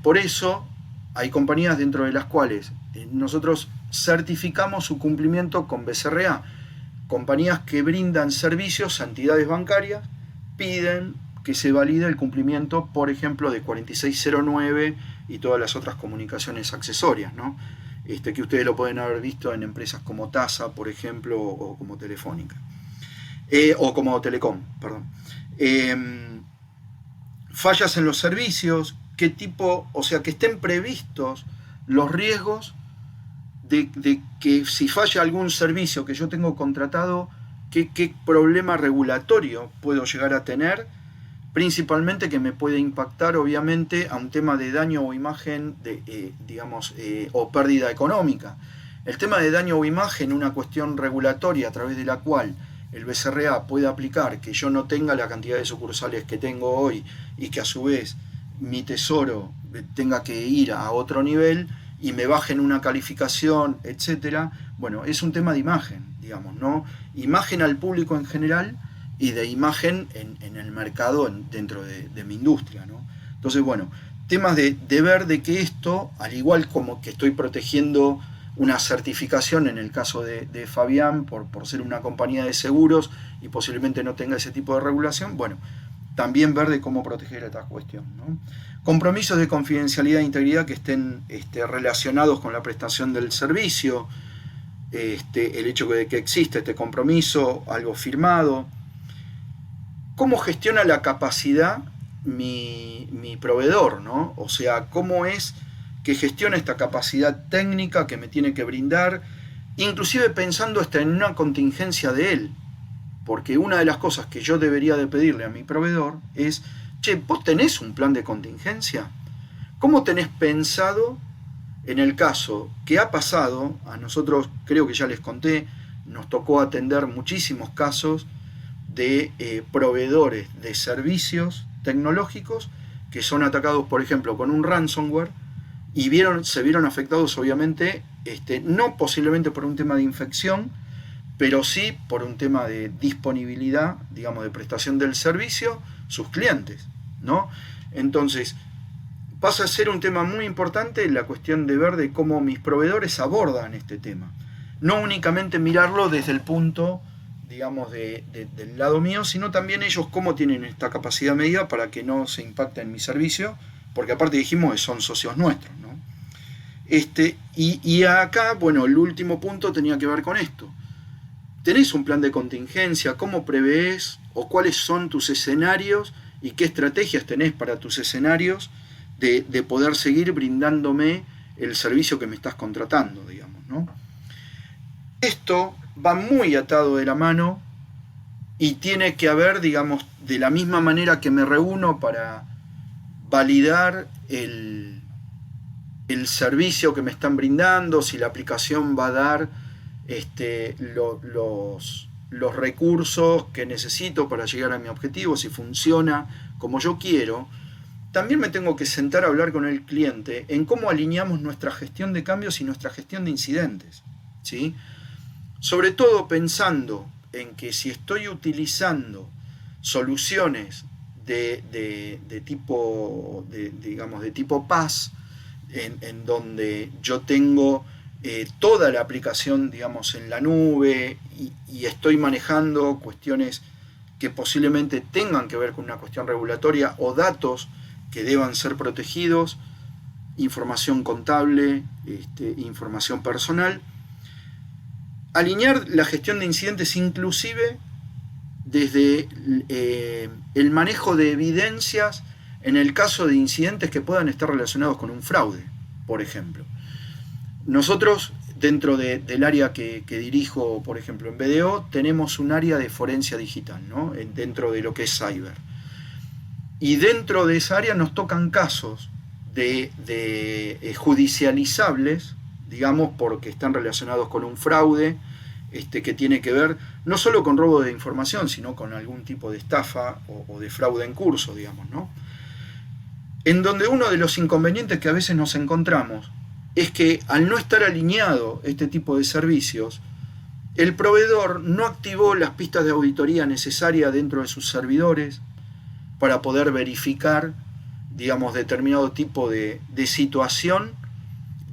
Por eso hay compañías dentro de las cuales nosotros certificamos su cumplimiento con BCRA. Compañías que brindan servicios a entidades bancarias piden que se valide el cumplimiento, por ejemplo, de 4609 y todas las otras comunicaciones accesorias, ¿no? Que ustedes lo pueden haber visto en empresas como TASA, por ejemplo, o como Telefónica, o como Telecom, perdón. Fallas en los servicios, qué tipo, o sea, que estén previstos los riesgos de que si falla algún servicio que yo tengo contratado, qué problema regulatorio puedo llegar a tener principalmente que me puede impactar obviamente a un tema de daño o imagen, o pérdida económica. El tema de daño o imagen, una cuestión regulatoria a través de la cual el BCRA puede aplicar que yo no tenga la cantidad de sucursales que tengo hoy y que a su vez mi tesoro tenga que ir a otro nivel y me bajen una calificación, etcétera. Bueno, es un tema de imagen, digamos, ¿no? Imagen al público en general y de imagen en el mercado dentro de mi industria, ¿no? Entonces, bueno, temas de ver de que esto, al igual como que estoy protegiendo una certificación en el caso de Fabián por ser una compañía de seguros y posiblemente no tenga ese tipo de regulación, bueno, también ver de cómo proteger esta cuestión, ¿no? Compromisos de confidencialidad e integridad que estén relacionados con la prestación del servicio, el hecho de que existe este compromiso, algo firmado. ¿Cómo gestiona la capacidad mi proveedor, ¿no? O sea, ¿cómo es que gestiona esta capacidad técnica que me tiene que brindar, inclusive pensando hasta en una contingencia de él? Porque una de las cosas que yo debería de pedirle a mi proveedor es, che, ¿vos tenés un plan de contingencia? ¿Cómo tenés pensado en el caso que ha pasado? A nosotros, creo que ya les conté, nos tocó atender muchísimos casos de proveedores de servicios tecnológicos que son atacados, por ejemplo, con un ransomware y se vieron afectados, obviamente, no posiblemente por un tema de infección, pero sí por un tema de disponibilidad, digamos, de prestación del servicio, sus clientes, ¿no? Entonces, pasa a ser un tema muy importante la cuestión de ver de cómo mis proveedores abordan este tema. No únicamente mirarlo desde el punto, digamos, del lado mío, sino también ellos cómo tienen esta capacidad medida para que no se impacte en mi servicio, porque aparte dijimos que son socios nuestros, ¿no? Y acá, bueno, el último punto tenía que ver con esto. ¿Tenés un plan de contingencia? ¿Cómo prevés? ¿O cuáles son tus escenarios? ¿Y qué estrategias tenés para tus escenarios de poder seguir brindándome el servicio que me estás contratando, digamos, ¿no? Esto va muy atado de la mano y tiene que haber, digamos, de la misma manera que me reúno para validar el servicio que me están brindando, si la aplicación va a dar los recursos que necesito para llegar a mi objetivo, si funciona como yo quiero. También me tengo que sentar a hablar con el cliente en cómo alineamos nuestra gestión de cambios y nuestra gestión de incidentes, ¿sí? Sobre todo pensando en que si estoy utilizando soluciones de tipo PaaS, en donde yo tengo toda la aplicación, digamos, en la nube y estoy manejando cuestiones que posiblemente tengan que ver con una cuestión regulatoria o datos que deban ser protegidos, información contable, información personal. Alinear la gestión de incidentes inclusive desde el manejo de evidencias en el caso de incidentes que puedan estar relacionados con un fraude, por ejemplo. Nosotros, dentro del área que dirijo, por ejemplo, en BDO, tenemos un área de forencia digital, ¿no? Dentro de lo que es cyber. Y dentro de esa área nos tocan casos de judicializables, digamos, porque están relacionados con un fraude que tiene que ver no solo con robo de información, sino con algún tipo de estafa o de fraude en curso, digamos, ¿no? En donde uno de los inconvenientes que a veces nos encontramos es que al no estar alineado este tipo de servicios, el proveedor no activó las pistas de auditoría necesarias dentro de sus servidores para poder verificar, digamos, determinado tipo de situación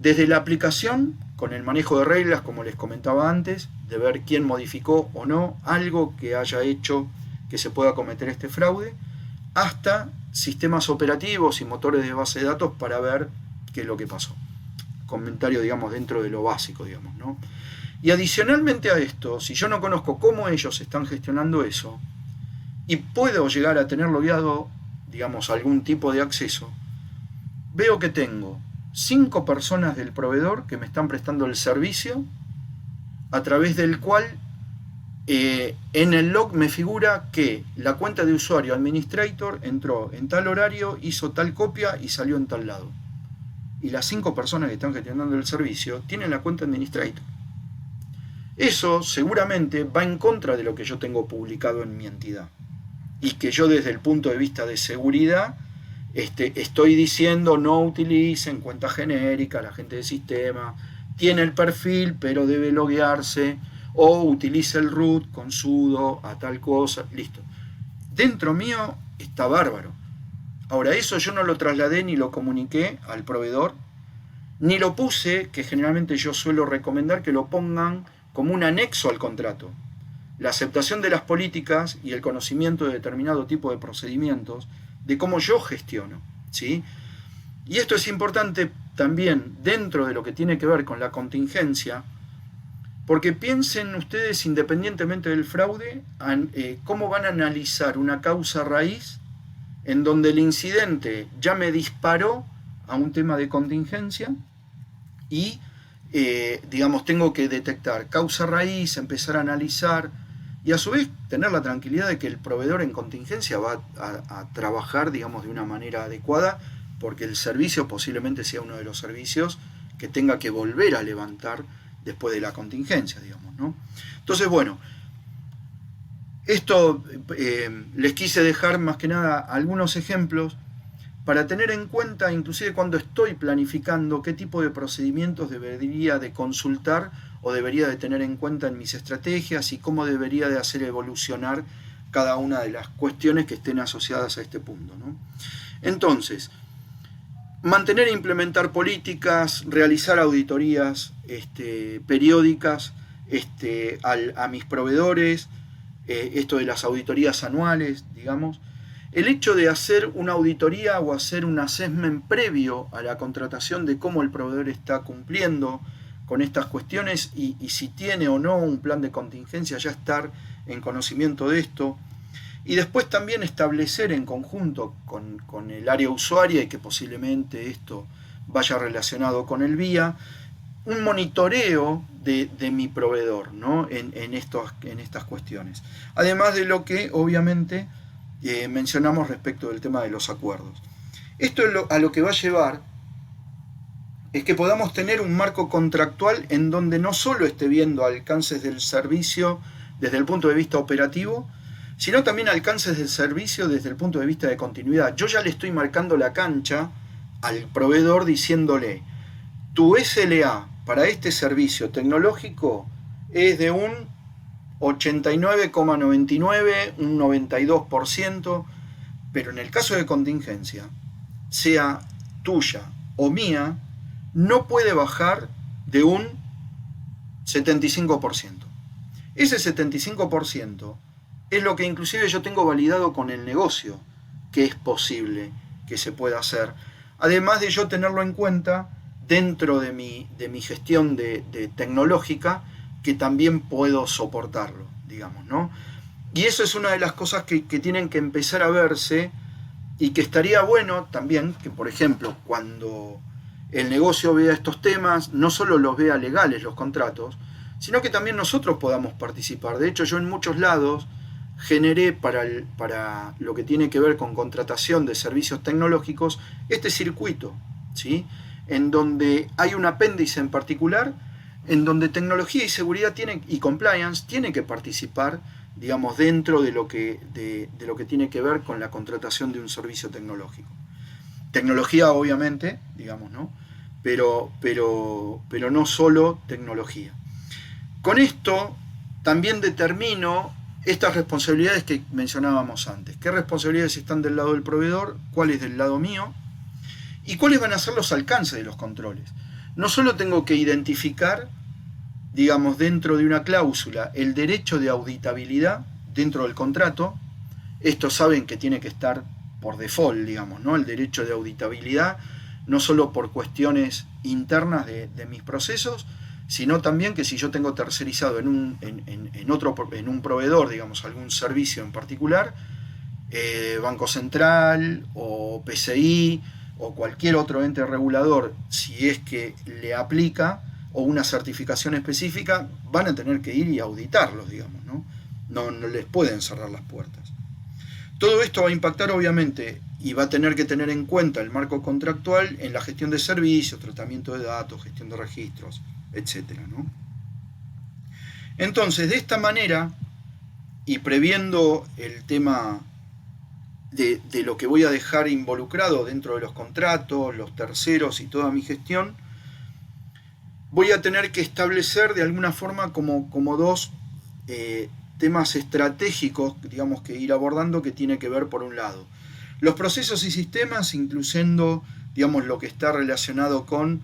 desde la aplicación, con el manejo de reglas, como les comentaba antes, de ver quién modificó o no algo que haya hecho que se pueda cometer este fraude, hasta sistemas operativos y motores de base de datos para ver qué es lo que pasó. Comentario, digamos, dentro de lo básico, digamos, ¿no? Y adicionalmente a esto, si yo no conozco cómo ellos están gestionando eso, y puedo llegar a tener logueado, digamos, algún tipo de acceso, veo que tengo 5 personas del proveedor que me están prestando el servicio, a través del cual en el log me figura que la cuenta de usuario administrator entró en tal horario, hizo tal copia y salió en tal lado. Y las 5 personas que están gestionando el servicio tienen la cuenta administrator. Eso seguramente va en contra de lo que yo tengo publicado en mi entidad. Y que yo desde el punto de vista de seguridad estoy diciendo no utilicen cuenta genérica, la gente de sistema tiene el perfil pero debe loguearse, o utilice el root con sudo a tal cosa, listo. Dentro mío está bárbaro. Ahora, eso yo no lo trasladé ni lo comuniqué al proveedor, ni lo puse, que generalmente yo suelo recomendar que lo pongan como un anexo al contrato. La aceptación de las políticas y el conocimiento de determinado tipo de procedimientos, de cómo yo gestiono, ¿sí? Y esto es importante también dentro de lo que tiene que ver con la contingencia, porque piensen ustedes, independientemente del fraude, cómo van a analizar una causa raíz en donde el incidente ya me disparó a un tema de contingencia y, digamos, tengo que detectar causa raíz, empezar a analizar y a su vez tener la tranquilidad de que el proveedor en contingencia va a trabajar, digamos, de una manera adecuada, porque el servicio posiblemente sea uno de los servicios que tenga que volver a levantar después de la contingencia, digamos, ¿no? Entonces, bueno, esto les quise dejar más que nada algunos ejemplos para tener en cuenta, inclusive cuando estoy planificando, qué tipo de procedimientos debería de consultar o debería de tener en cuenta en mis estrategias y cómo debería de hacer evolucionar cada una de las cuestiones que estén asociadas a este punto, ¿no? Entonces, mantener e implementar políticas, realizar auditorías periódicas a mis proveedores, esto de las auditorías anuales, digamos. El hecho de hacer una auditoría o hacer un assessment previo a la contratación de cómo el proveedor está cumpliendo con estas cuestiones y si tiene o no un plan de contingencia, ya estar en conocimiento de esto. Y después también establecer en conjunto con el área usuaria, y que posiblemente esto vaya relacionado con el VIA, un monitoreo de mi proveedor, ¿no? en estas cuestiones. Además de lo que obviamente mencionamos respecto del tema de los acuerdos. Esto a lo que va a llevar es que podamos tener un marco contractual en donde no solo esté viendo alcances del servicio desde el punto de vista operativo, sino también alcances del servicio desde el punto de vista de continuidad. Yo ya le estoy marcando la cancha al proveedor diciéndole, tu SLA para este servicio tecnológico es de un 89,99, un 92%, pero en el caso de contingencia, sea tuya o mía, no puede bajar de un 75%. Ese 75% es lo que inclusive yo tengo validado con el negocio, que es posible que se pueda hacer. Además de yo tenerlo en cuenta dentro de mi gestión de tecnológica, que también puedo soportarlo, digamos, ¿no? Y eso es una de las cosas que tienen que empezar a verse y que estaría bueno también que, por ejemplo, cuando el negocio vea estos temas, no solo los vea legales los contratos, sino que también nosotros podamos participar. De hecho, yo en muchos lados generé para lo que tiene que ver con contratación de servicios tecnológicos este circuito, ¿sí? En donde hay un apéndice en particular, en donde tecnología y seguridad y compliance tienen que participar, digamos, dentro de lo que tiene que ver con la contratación de un servicio tecnológico. Tecnología, obviamente, digamos, ¿no? Pero no solo tecnología. Con esto también determino estas responsabilidades que mencionábamos antes. ¿Qué responsabilidades están del lado del proveedor? ¿Cuáles del lado mío? ¿Y cuáles van a ser los alcances de los controles? No solo tengo que identificar, digamos, dentro de una cláusula el derecho de auditabilidad dentro del contrato. Esto saben que tiene que estar por default, digamos, ¿no? El derecho de auditabilidad, no solo por cuestiones internas de mis procesos, sino también que si yo tengo tercerizado en un proveedor, digamos, algún servicio en particular, Banco Central o PCI o cualquier otro ente regulador, si es que le aplica o una certificación específica, van a tener que ir y auditarlos, digamos, ¿no? no les pueden cerrar las puertas. Todo esto va a impactar obviamente y va a tener que tener en cuenta el marco contractual en la gestión de servicios, tratamiento de datos, gestión de registros, etcétera, ¿no? Entonces, de esta manera, y previendo el tema de lo que voy a dejar involucrado dentro de los contratos, los terceros y toda mi gestión, voy a tener que establecer de alguna forma como dos temas estratégicos, digamos, que ir abordando, que tiene que ver, por un lado, los procesos y sistemas, incluyendo, digamos, lo que está relacionado con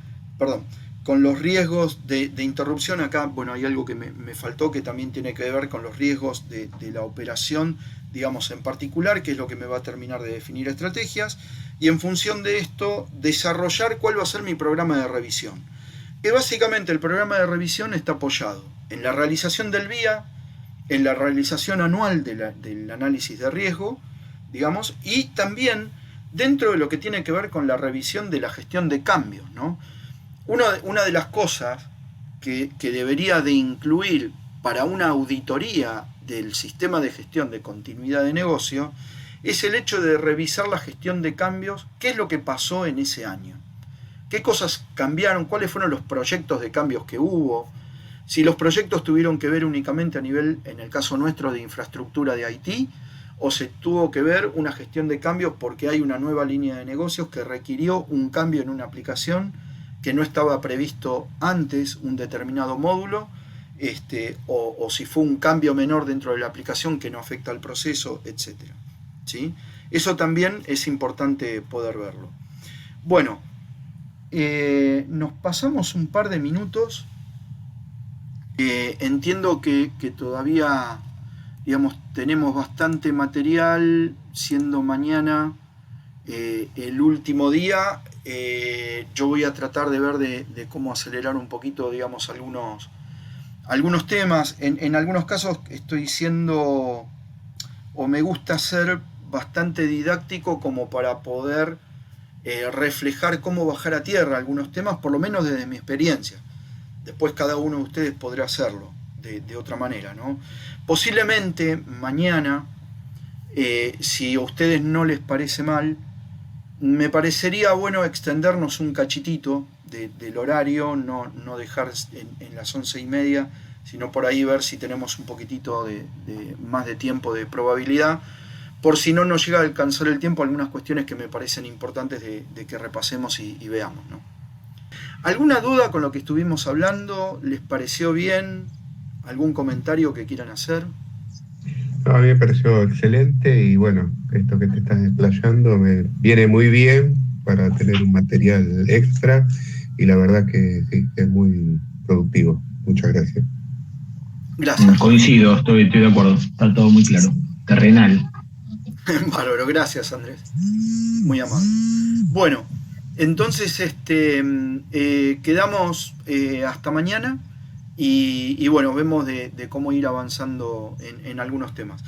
los riesgos de interrupción. Acá, bueno, hay algo que me faltó, que también tiene que ver con los riesgos de la operación, digamos, en particular, que es lo que me va a terminar de definir estrategias, y en función de esto, desarrollar cuál va a ser mi programa de revisión. Que básicamente el programa de revisión está apoyado en la realización del BIA, en la realización anual del análisis de riesgo, digamos, y también dentro de lo que tiene que ver con la revisión de la gestión de cambios, ¿no? Una de las cosas que debería de incluir para una auditoría del sistema de gestión de continuidad de negocio es el hecho de revisar la gestión de cambios, qué es lo que pasó en ese año, qué cosas cambiaron, cuáles fueron los proyectos de cambios que hubo, si los proyectos tuvieron que ver únicamente a nivel, en el caso nuestro, de infraestructura de IT, o se tuvo que ver una gestión de cambios porque hay una nueva línea de negocios que requirió un cambio en una aplicación que no estaba previsto antes, un determinado módulo, o si fue un cambio menor dentro de la aplicación que no afecta al proceso, etc. ¿Sí? Eso también es importante poder verlo. Bueno, nos pasamos un par de minutos. Entiendo que todavía, digamos, tenemos bastante material, siendo mañana el último día. Yo voy a tratar de ver de cómo acelerar un poquito, digamos, algunos temas. En algunos casos estoy siendo, o me gusta ser bastante didáctico como para poder reflejar cómo bajar a tierra algunos temas, por lo menos desde mi experiencia. Después cada uno de ustedes podrá hacerlo de otra manera, ¿no? Posiblemente mañana, si a ustedes no les parece mal, me parecería bueno extendernos un cachitito del horario, no dejar en las 11:30, sino por ahí ver si tenemos un poquitito más de tiempo de probabilidad, por si no nos llega a alcanzar el tiempo, algunas cuestiones que me parecen importantes de que repasemos y veamos, ¿no? ¿Alguna duda con lo que estuvimos hablando? ¿Les pareció bien? ¿Algún comentario que quieran hacer? No, a mí me pareció excelente y bueno, esto que te estás explayando me viene muy bien para tener un material extra y la verdad que sí, es muy productivo. Muchas gracias. Gracias. Coincido, estoy de acuerdo, está todo muy claro, terrenal. Bárbaro, gracias Andrés. Muy amable. Bueno, entonces quedamos hasta mañana y bueno, vemos de cómo ir avanzando en algunos temas.